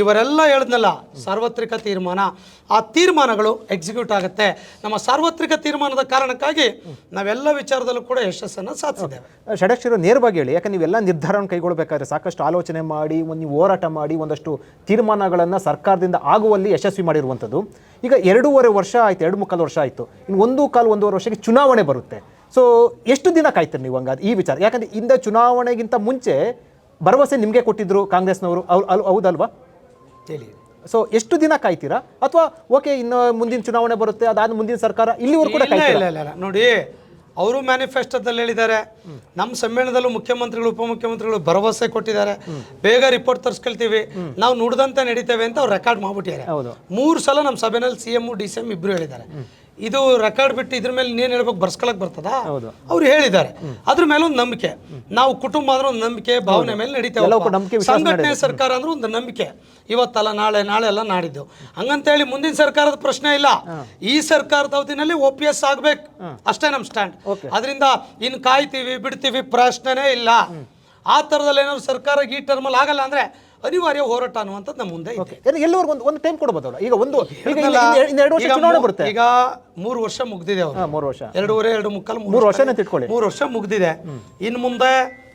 ಇವರೆಲ್ಲ ಹೇಳಿದ್ನಲ್ಲ, ಸಾರ್ವತ್ರಿಕ ತೀರ್ಮಾನ. ಆ ತೀರ್ಮಾನಗಳು ಎಕ್ಸಿಕ್ಯೂಟ್ ಆಗುತ್ತೆ. ನಮ್ಮ ಸಾರ್ವತ್ರಿಕ ತೀರ್ಮಾನದ ಕಾರಣಕ್ಕಾಗಿ ನಾವೆಲ್ಲ ವಿಚಾರದಲ್ಲೂ ಕೂಡ ಯಶಸ್ಸನ್ನು ಸಾಧಿಸಿದ್ದೇವೆ. ಷಡಕ್ಷರ ನೇರವಾಗಿ ಹೇಳಿ, ಯಾಕಂದ್ರೆ ನೀವೆಲ್ಲ ನಿರ್ಧಾರವನ್ನು ಕೈಗೊಳ್ಳಬೇಕಾದ್ರೆ ಸಾಕಷ್ಟು ಆಲೋಚನೆ ಮಾಡಿ, ನೀವು ಹೋರಾಟ ಮಾಡಿ, ಒಂದಷ್ಟು ತೀರ್ಮಾನಗಳನ್ನು ಸರ್ಕಾರದಿಂದ ಆಗುವಲ್ಲಿ ಯಶಸ್ವಿ ಮಾಡಿರುವಂಥದ್ದು. ಈಗ 2.5 ವರ್ಷ ಆಯಿತು, 2.25 ವರ್ಷ ಆಯಿತು, ಇನ್ನು 1.25 ವರ್ಷಕ್ಕೆ ಚುನಾವಣೆ ಬರುತ್ತೆ. ಸೊ ಎಷ್ಟು ದಿನ ಕಾಯ್ತೀರಿ ನೀವು ಹಂಗಾದ್ರೆ ಈ ವಿಚಾರ? ಯಾಕಂದರೆ ಇಂದ ಚುನಾವಣೆಗಿಂತ ಮುಂಚೆ ಭರವಸೆ ನಿಮಗೆ ಕೊಟ್ಟಿದ್ರು ಕಾಂಗ್ರೆಸ್ನವರು, ಹೌದಲ್ವಾ? ಹೇಳಿ. ಸೊ ಎಷ್ಟು ದಿನ ಕಾಯ್ತೀರಾ? ಅಥವಾ ಓಕೆ ಇನ್ನು ಮುಂದಿನ ಚುನಾವಣೆ ಬರುತ್ತೆ, ಅದಾದ ಮುಂದಿನ ಸರ್ಕಾರ, ಇಲ್ಲಿವರೆಗೂ ಕೂಡ ಇಲ್ಲ ನೋಡಿ, ಅವರು ಮ್ಯಾನಿಫೆಸ್ಟೋದಲ್ಲಿ ಹೇಳಿದ್ದಾರೆ. ನಮ್ಮ ಸಮ್ಮೇಳನದಲ್ಲೂ ಮುಖ್ಯಮಂತ್ರಿಗಳು ಉಪಮುಖ್ಯಮಂತ್ರಿಗಳು ಭರವಸೆ ಕೊಟ್ಟಿದ್ದಾರೆ, ಬೇಗ ರಿಪೋರ್ಟ್ ತರಿಸ್ಕೊಳ್ತೀವಿ, ನಾವು ನುಡಿದಂತೆ ನಡೀತೇವೆ ಅಂತ ಅವ್ರು ರೆಕಾರ್ಡ್ ಮಾಡ್ಬಿಟ್ಟಿದ್ದಾರೆ. 3 ಸಲ ನಮ್ಮ ಸಭೆಯಲ್ಲಿ CM DCM ಇಬ್ಬರು ಹೇಳಿದ್ದಾರೆ. ಇದು ರೆಕಾರ್ಡ್ ಬಿಟ್ಟು ಇದ್ರ ಮೇಲೆ ನೀನು ಹೇಳ್ಬೇಕು, ಬರ್ಸ್ಕೊಳಕ್ ಬರ್ತದ? ಅವ್ರು ಹೇಳಿದ್ದಾರೆ. ಅದ್ರ ಮೇಲೆ ಒಂದು ನಂಬಿಕೆ, ನಾವು ಕುಟುಂಬ ಅಂದ್ರೆ ಒಂದು ನಂಬಿಕೆ, ಭಾವನೆ ಮೇಲೆ ನಡೀತೇವೆ. ಸಂಘಟನೆ ಸರ್ಕಾರ ಅಂದ್ರೆ ಒಂದು ನಂಬಿಕೆ, ಇವತ್ತಲ್ಲ ನಾಳೆ, ನಾಳೆ ಅಲ್ಲ ನಾಡಿದ್ದು, ಹಂಗಂತೇಳಿ ಮುಂದಿನ ಸರ್ಕಾರದ ಪ್ರಶ್ನೆ ಇಲ್ಲ. ಈ ಸರ್ಕಾರದ ಅವಧಿನಲ್ಲಿ OPS ಆಗ್ಬೇಕು, ಅಷ್ಟೇ ನಮ್ಮ ಸ್ಟ್ಯಾಂಡ್. ಅದರಿಂದ ಇನ್ನು ಕಾಯ್ತೀವಿ ಬಿಡ್ತೀವಿ ಪ್ರಶ್ನೆನೇ ಇಲ್ಲ. ಆ ಥರದಲ್ಲಿ ಏನಾದ್ರು ಸರ್ಕಾರ ಈ ಟರ್ಮಲ್ಲಿ ಆಗಲ್ಲ ಅಂದ್ರೆ ಅನಿವಾರ್ಯ ಹೋರಾಟ ಅನ್ನುವಂಥದ್ದು ನಮ್ಮ ಮುಂದೆ ಇದೆ. ಎಲ್ಲರಿಗೂ ಒಂದು ಟೈಮ್ ಕೊಡಬಹುದಲ್ಲ? ಈಗ 2 ವರ್ಷ ಚುನಾವಣೆ ಬರುತ್ತೆ. ಈಗ 3 ವರ್ಷ ಮುಗ್ದಿದೆ ಅವರು. 3 ವರ್ಷ, 2.5 ವರ್ಷ ತಿಳ್ಕೊಳ್ಳಿ. 3 ವರ್ಷ ಮುಗ್ದಿದೆ. ಇನ್ನು ಮುಂದೆ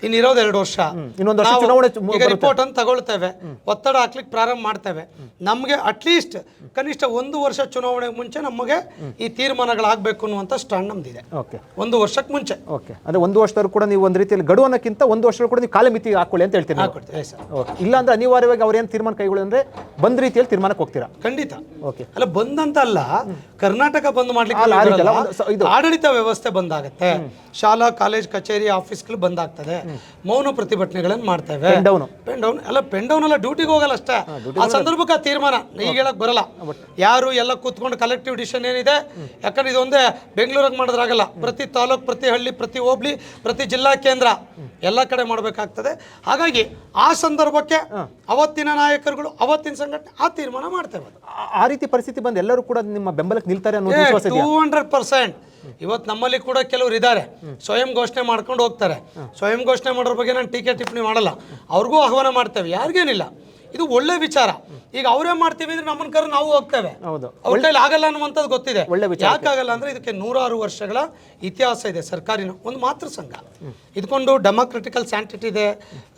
ಇನ್ನಿರೋದು 2 ವರ್ಷ. ಇನ್ನೊಂದು ವರ್ಷ ಚುನಾವಣೆ ಈಗ ರಿಪೋರ್ಟ್ ಅಂತ ತಗೊಳ್ತೇವೆ, ಒತ್ತಡ ಹಾಕ್ಲಿಕ್ಕೆ ಪ್ರಾರಂಭ ಮಾಡ್ತೇವೆ. ನಮಗೆ ಅಟ್ಲೀಸ್ಟ್ ಕನಿಷ್ಠ 1 ವರ್ಷ ಚುನಾವಣೆಗೆ ಮುಂಚೆ ನಮಗೆ ಈ ತೀರ್ಮಾನಗಳಾಗಬೇಕು ಅನ್ನುವಂಥ ಸ್ಟ್ಯಾಂಡ್ ನಮ್ದಿದೆ. 1 ವರ್ಷಕ್ಕೆ ಮುಂಚೆ. ಓಕೆ, ಅಂದ್ರೆ 1 ವರ್ಷದವರೆಗೂ ಕೂಡ ನೀವು ಒಂದು ರೀತಿಯಲ್ಲಿ ಗಡುವು ಅನ್ನೋಕ್ಕಿಂತ 1 ವರ್ಷ ಕೂಡ ನೀವು ಕಾಲಮಿತಿ ಹಾಕೊಳ್ಳಿ ಅಂತ ಹೇಳ್ತೀರಿ. ಇಲ್ಲ ಅಂದ್ರೆ ಅನಿವಾರ್ಯವಾಗಿ ಅವ್ರೇನು ತೀರ್ಮಾನ ಕೈಗೊಳ್ಳಿ ಅಂದ್ರೆ ಬಂದ್ ರೀತಿಯಲ್ಲಿ ತೀರ್ಮಾನಕ್ಕೆ ಹೋಗ್ತೀರಾ? ಖಂಡಿತ. ಓಕೆ, ಅಲ್ಲ ಬಂದಂತ ಅಲ್ಲ, ಕರ್ನಾಟಕ ಬಂದ್ ಮಾಡ್ಲಿಕ್ಕೆ ಆಡಳಿತ ವ್ಯವಸ್ಥೆ ಬಂದಾಗತ್ತೆ, ಶಾಲಾ ಕಾಲೇಜ್ ಕಚೇರಿ ಆಫೀಸ್ಗಳು ಬಂದಾಗ್ತದೆ, ಮೌನ ಪ್ರತಿಭಟನೆಗಳನ್ನು ಮಾಡ್ತೇವೆ. ಪೆನ್ ಡೌನ್ ಅಲ್ಲ, ಡ್ಯೂಟಿಗೆ ಹೋಗಲ್ಲ ಅಷ್ಟೇ. ಆ ಸಂದರ್ಭಕ್ಕೆ ಆ ತೀರ್ಮಾನ ಈಗ ಹೇಳಕ್ ಬರಲ್ಲ. ಯಾರು ಎಲ್ಲ ಕೂತ್ಕೊಂಡು ಕಲೆಕ್ಟಿವ್ ಡಿಸಿಷನ್ ಏನಿದೆ, ಯಾಕಂದ್ರೆ ಇದೊಂದೇ ಬೆಂಗಳೂರಿಗೆ ಮಾಡಿದ್ರಾಗಲ್ಲ, ಪ್ರತಿ ತಾಲೂಕು, ಪ್ರತಿ ಹಳ್ಳಿ, ಪ್ರತಿ ಹೋಬ್ಳಿ, ಪ್ರತಿ ಜಿಲ್ಲಾ ಕೇಂದ್ರ ಎಲ್ಲ ಕಡೆ ಮಾಡಬೇಕಾಗ್ತದೆ. ಹಾಗಾಗಿ ಆ ಸಂದರ್ಭಕ್ಕೆ ಅವತ್ತಿನ ನಾಯಕರುಗಳು, ಅವತ್ತಿನ ಸಂಘಟನೆ ಆ ತೀರ್ಮಾನ ಮಾಡ್ತೇವೆ. ಆ ರೀತಿ ಪರಿಸ್ಥಿತಿ ಬಂದು ಎಲ್ಲರೂ ಕೂಡ ನಿಮ್ಮ ಬೆಂಬಲಕ್ಕೆ ನಿಲ್ತಾರೆ ಅನ್ನೋ ವಿಶ್ವಾಸ ಇದೆಯಾ? 200%. ಇವತ್ತು ನಮ್ಮಲ್ಲಿ ಕೂಡ ಕೆಲವರು ಇದ್ದಾರೆ, ಸ್ವಯಂ ಘೋಷಣೆ ಮಾಡ್ಕೊಂಡು ಹೋಗ್ತಾರೆ. ಸ್ವಯಂ ಘೋಷಣೆ ಮಾಡೋರ ಬಗ್ಗೆ ನಾನು ಟೀಕೆ ಟಿಪ್ಪಣಿ ಮಾಡಲ್ಲ, ಅವ್ರಿಗೂ ಆಹ್ವಾನ ಮಾಡ್ತೇವೆ, ಯಾರಿಗೇನಿಲ್ಲ. ಇದು ಒಳ್ಳೆ ವಿಚಾರ. ಈಗ ಅವರೇ ಮಾಡ್ತೀವಿ ಅಂದ್ರೆ ನಮ್ಮನ್ನ ಕರೆ ನಾವು ಹೋಗ್ತೇವೆ. ಅವ್ರ ಕೈಲಿ ಆಗಲ್ಲ ಅನ್ನುವಂಥದ್ದು ಗೊತ್ತಿದೆ. ಯಾಕಾಗಲ್ಲ ಅಂದ್ರೆ ಇದಕ್ಕೆ 106 ವರ್ಷಗಳ ಇತಿಹಾಸ ಇದೆ. ಸರ್ಕಾರಿನ ಒಂದು ಮಾತೃ ಸಂಘ ಇದಕ್ಕೊಂದು ಡೆಮಾಕ್ರೆಟಿಕಲ್ ಸ್ಯಾಂಟಿಟಿ ಇದೆ,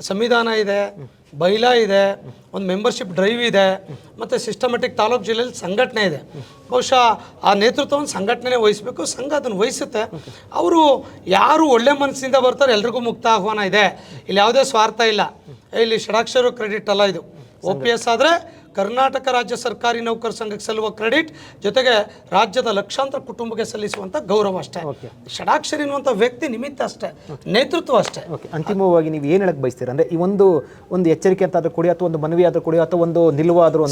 ಸಂವಿಧಾನ ಇದೆ, ಬೈಲಾ ಇದೆ, ಒಂದು ಮೆಂಬರ್ಶಿಪ್ ಡ್ರೈವ್ ಇದೆ, ಮತ್ತು ಸಿಸ್ಟಮೆಟಿಕ್ ತಾಲೂಕು ಜಿಲ್ಲೆಯಲ್ಲಿ ಸಂಘಟನೆ ಇದೆ. ಬಹುಶಃ ಆ ನೇತೃತ್ವವನ್ನು ಸಂಘಟನೆ ವಹಿಸಬೇಕು, ಸಂಘ ಅದನ್ನು ವಹಿಸುತ್ತೆ. ಅವರು ಯಾರು ಒಳ್ಳೆ ಮನಸ್ಸಿಂದ ಬರ್ತಾರೆ, ಎಲ್ರಿಗೂ ಮುಕ್ತ ಆಹ್ವಾನ ಇದೆ. ಇಲ್ಲಿ ಯಾವುದೇ ಸ್ವಾರ್ಥ ಇಲ್ಲ. ಇಲ್ಲಿ ಷಡಾಕ್ಷರ ಕ್ರೆಡಿಟ್ ಅಲ್ಲ, ಇದು OPS ಆದರೆ ಕರ್ನಾಟಕ ರಾಜ್ಯ ಸರ್ಕಾರಿ ನೌಕರ ಸಂಘಕ್ಕೆ ಸಲ್ಲುವ ಕ್ರೆಡಿಟ್, ಜೊತೆಗೆ ರಾಜ್ಯದ ಲಕ್ಷಾಂತರ ಕುಟುಂಬಕ್ಕೆ ಸಲ್ಲಿಸುವಂಥ ಗೌರವ ಅಷ್ಟೇ. ಷಡಾಕ್ಷರಿ ಎನ್ನುವಂಥ ವ್ಯಕ್ತಿ ನಿಮಿತ್ತ ಅಷ್ಟೇ, ನೇತೃತ್ವ ಅಷ್ಟೇ. ಅಂತಿಮವಾಗಿ ನೀವು ಏನು ಹೇಳಕ್ ಬಯಸ್ತೀರ ಅಂದ್ರೆ ಈ ಒಂದು ಎಚ್ಚರಿಕೆ ಅಂತ ಆದ್ರೂ ಕೊಡಿ, ಅಥವಾ ಒಂದು ಮನವಿ ಆದ್ರೂ ಕೊಡಿ, ಅಥವಾ ಒಂದು ನಿಲುವಾದ್ರೂ?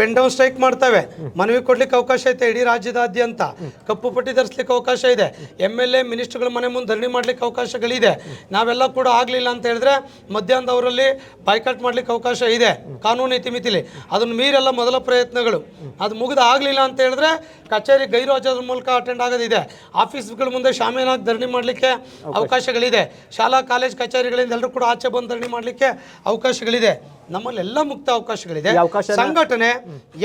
ಪೆನ್ ಡೌನ್ ಸ್ಟ್ರೈಕ್ ಮಾಡ್ತೇವೆ, ಮನವಿ ಕೊಡ್ಲಿಕ್ಕೆ ಅವಕಾಶ ಐತೆ. ಇಡೀ ರಾಜ್ಯದಾದ್ಯಂತ ಕಪ್ಪು ಪಟ್ಟಿ ಧರಿಸ್ಲಿಕ್ಕೆ ಅವಕಾಶ ಇದೆ. MLA ಮಿನಿಸ್ಟರ್ಗಳ ಮನೆ ಮುಂದೆ ಧರಣಿ ಮಾಡ್ಲಿಕ್ಕೆ ಅವಕಾಶಗಳಿದೆ. ನಾವೆಲ್ಲ ಕೂಡ ಆಗ್ಲಿಲ್ಲ ಅಂತ ಹೇಳಿದ್ರೆ ಮಧ್ಯಾಹ್ನದವರಲ್ಲಿ ಬಾಯ್ಕಾಟ್ ಮಾಡ್ಲಿಕ್ಕೆ ಅವಕಾಶ ಇದೆ, ಕಾನೂನು ಮಿತಿಲಿ. ಅದನ್ನು ಮೀರೆಲ್ಲ ಮೊದಲ ಪ್ರಯತ್ನಗಳು. ಅದು ಮುಗಿದ ಆಗಲಿಲ್ಲ ಅಂತ ಹೇಳಿದ್ರೆ ಕಚೇರಿ ಗೈರು ಹಾಜರ ಮೂಲಕ ಅಟೆಂಡ್ ಆಗೋದಿದೆ. ಆಫೀಸ್ಗಳ ಮುಂದೆ ಶಾಮೀನಾಗಿ ಧರಣಿ ಮಾಡಲಿಕ್ಕೆ ಅವಕಾಶಗಳಿದೆ. ಶಾಲಾ ಕಾಲೇಜ್ ಕಚೇರಿಗಳಿಂದ ಎಲ್ಲರೂ ಕೂಡ ಆಚೆ ಬಂದು ಧರಣಿ ಮಾಡಲಿಕ್ಕೆ ಅವಕಾಶಗಳಿದೆ. ನಮ್ಮಲ್ಲೆಲ್ಲ ಮುಕ್ತ ಅವಕಾಶಗಳಿದೆ. ಸಂಘಟನೆ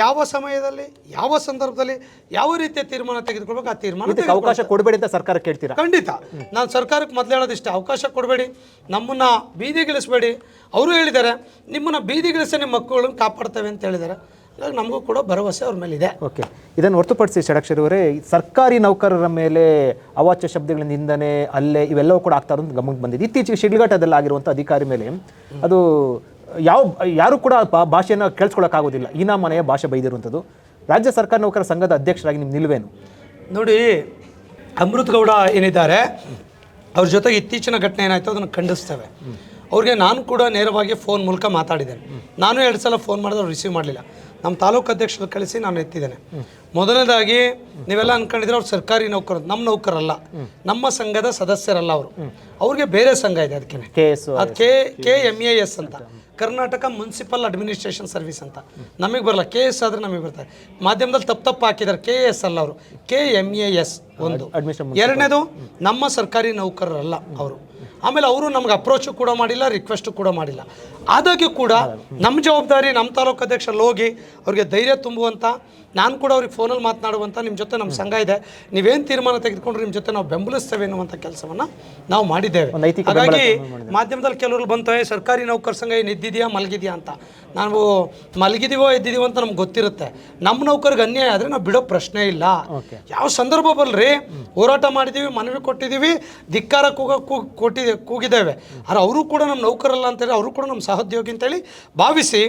ಯಾವ ಸಮಯದಲ್ಲಿ, ಯಾವ ಸಂದರ್ಭದಲ್ಲಿ, ಯಾವ ರೀತಿಯ ತೀರ್ಮಾನ ತೆಗೆದುಕೊಳ್ಬೇಕು ಆ ತೀರ್ಮಾನ ಅವಕಾಶ ಕೊಡಬೇಡಿ ಅಂತ ಸರ್ಕಾರ ಕೇಳ್ತೀರಾ? ಖಂಡಿತ. ನಾನು ಸರ್ಕಾರಕ್ಕೆ ಮೊದಲು ಹೇಳೋದಿಷ್ಟೇ, ಅವಕಾಶ ಕೊಡಬೇಡಿ, ನಮ್ಮನ್ನ ಬೀದಿಗಿಳಿಸ್ಬೇಡಿ. ಅವರು ಹೇಳಿದ್ದಾರೆ, ನಿಮ್ಮನ್ನ ಬೀದಿಗಿಳಿಸಿ ನಿಮ್ಮ ಮಕ್ಕಳನ್ನು ಕಾಪಾಡ್ತೇವೆ ಅಂತ ಹೇಳಿದ್ದಾರೆ. ಇವಾಗ ನಮಗೂ ಕೂಡ ಭರವಸೆ ಅವ್ರ ಮೇಲೆ ಇದೆ. ಓಕೆ, ಇದನ್ನು ಹೊರತುಪಡಿಸಿ ಷಡಕ್ಷರಿ ಅವರೇ, ಸರ್ಕಾರಿ ನೌಕರರ ಮೇಲೆ ಅವಾಚ್ಯ ಶಬ್ದಗಳ ನಿಂದನೆ, ಅಲ್ಲೇ ಇವೆಲ್ಲವೂ ಕೂಡ ಆಗ್ತಾ ಇರೋದು ಗಮನಕ್ಕೆ ಬಂದಿದೆ. ಇತ್ತೀಚೆಗೆ ಶಿಡ್ಲಘಟ್ಟದಲ್ಲಿ ಆಗಿರುವಂಥ ಅಧಿಕಾರಿ ಮೇಲೆ ಅದು ಯಾರು ಕೂಡ ಭಾಷೆಯನ್ನು ಕೇಳಿಸ್ಕೊಳ್ಳೋಕ್ಕಾಗೋದಿಲ್ಲ, ಈ ಮನೆಯ ಭಾಷೆ ಬೈದಿರುವಂಥದ್ದು. ರಾಜ್ಯ ಸರ್ಕಾರಿ ನೌಕರರ ಸಂಘದ ಅಧ್ಯಕ್ಷರಾಗಿ ನಿಮ್ಮ ನಿಲುವೇನು? ನೋಡಿ, ಅಮೃತ್ ಗೌಡ ಏನಿದ್ದಾರೆ ಅವ್ರ ಜೊತೆಗೆ ಇತ್ತೀಚಿನ ಘಟನೆ ಏನಾಯಿತು ಅದನ್ನು ಖಂಡಿಸ್ತೇವೆ. ಅವ್ರಿಗೆ ನಾನು ಕೂಡ ನೇರವಾಗಿ ಫೋನ್ ಮೂಲಕ ಮಾತಾಡಿದ್ದೇನೆ. ನಾನು 2 ಸಲ ಫೋನ್ ಮಾಡಿದ್ರೆ ಅವ್ರು ರಿಸೀವ್ ಮಾಡಲಿಲ್ಲ. ನಮ್ಮ ತಾಲೂಕು ಅಧ್ಯಕ್ಷರು ಕಳಿಸಿ ನಾನು ಎತ್ತಿದ್ದೇನೆ. ಮೊದಲನೇದಾಗಿ ನೀವೆಲ್ಲ ಅನ್ಕೊಂಡಿದ್ರೆ ಅವ್ರು ಸರ್ಕಾರಿ ನೌಕರರು, ನಮ್ಮ ನೌಕರಲ್ಲ, ನಮ್ಮ ಸಂಘದ ಸದಸ್ಯರಲ್ಲ ಅವರು. ಅವ್ರಿಗೆ ಬೇರೆ ಸಂಘ ಇದೆ, ಅದಕ್ಕೆ ಅದು KMAS ಅಂತ, ಕರ್ನಾಟಕ ಮುನ್ಸಿಪಲ್ ಅಡ್ಮಿನಿಸ್ಟ್ರೇಷನ್ ಸರ್ವಿಸ್ ಅಂತ. ನಮಗೆ ಬರಲ್ಲ, KS ಆದರೆ ನಮಗೆ ಬರ್ತಾರೆ. ಮಾಧ್ಯಮದಲ್ಲಿ ತಪ್ಪು ಹಾಕಿದ್ದಾರೆ, KS ಅಲ್ಲ ಅವರು, KMAS ಒಂದು. ಎರಡನೇದು ನಮ್ಮ ಸರ್ಕಾರಿ ನೌಕರರಲ್ಲ ಅವರು. ಆಮೇಲೆ ಅವರು ನಮ್ಗೆ ಅಪ್ರೋಚು ಕೂಡ ಮಾಡಿಲ್ಲ, ರಿಕ್ವೆಸ್ಟು ಕೂಡ ಮಾಡಿಲ್ಲ. ಆದಾಗ್ಯೂ ಕೂಡ ನಮ್ಮ ಜವಾಬ್ದಾರಿ, ನಮ್ಮ ತಾಲೂಕು ಅಧ್ಯಕ್ಷರಲ್ಲಿ ಹೋಗಿ ಅವ್ರಿಗೆ ಧೈರ್ಯ ತುಂಬುವಂಥ, ನಾನು ಕೂಡ ಅವ್ರಿಗೆ ಫೋನಲ್ಲಿ ಮಾತನಾಡುವಂಥ, ನಿಮ್ಮ ಜೊತೆ ನಮ್ಮ ಸಂಘ ಇದೆ, ನೀವೇನು ತೀರ್ಮಾನ ತೆಗೆದುಕೊಂಡ್ರೆ ನಿಮ್ಮ ಜೊತೆ ನಾವು ಬೆಂಬಲಿಸ್ತೇವೆ ಎನ್ನುವಂಥ ಕೆಲಸವನ್ನು ನಾವು ಮಾಡಿದ್ದೇವೆ. ಹಾಗಾಗಿ ಮಾಧ್ಯಮದಲ್ಲಿ ಕೆಲವರು ಬಂತವೆ ಸರ್ಕಾರಿ ನೌಕರ ಸಂಘ ಏನು ಎದ್ದಿದೆಯಾ ಮಲಗಿದೆಯಾ ಅಂತ. ನಾವು ಮಲಗಿದೀವೋ ಎದ್ದಿದೀವೋ ಅಂತ ನಮ್ಗೆ ಗೊತ್ತಿರುತ್ತೆ. ನಮ್ಮ ನೌಕರಿಗೆ ಅನ್ಯಾಯ ಆದರೆ ನಾವು ಬಿಡೋ ಪ್ರಶ್ನೆ ಇಲ್ಲ. ಯಾವ ಸಂದರ್ಭ ಬಲ್ರಿ, ಹೋರಾಟ ಮಾಡಿದ್ದೀವಿ, ಮನವಿ ಕೊಟ್ಟಿದ್ದೀವಿ, ಧಿಕ್ಕಾರ ಕೂಗಿದ್ದೇವೆ. ಆದರೆ ಅವರು ಕೂಡ ನಮ್ಮ ನೌಕರಲ್ಲ ಅಂತೇಳಿ, ಅವರು ಕೂಡ ನಮ್ಮ ಸಹೋದ್ಯೋಗಿ ಅಂತೇಳಿ ಭಾವಿಸಿ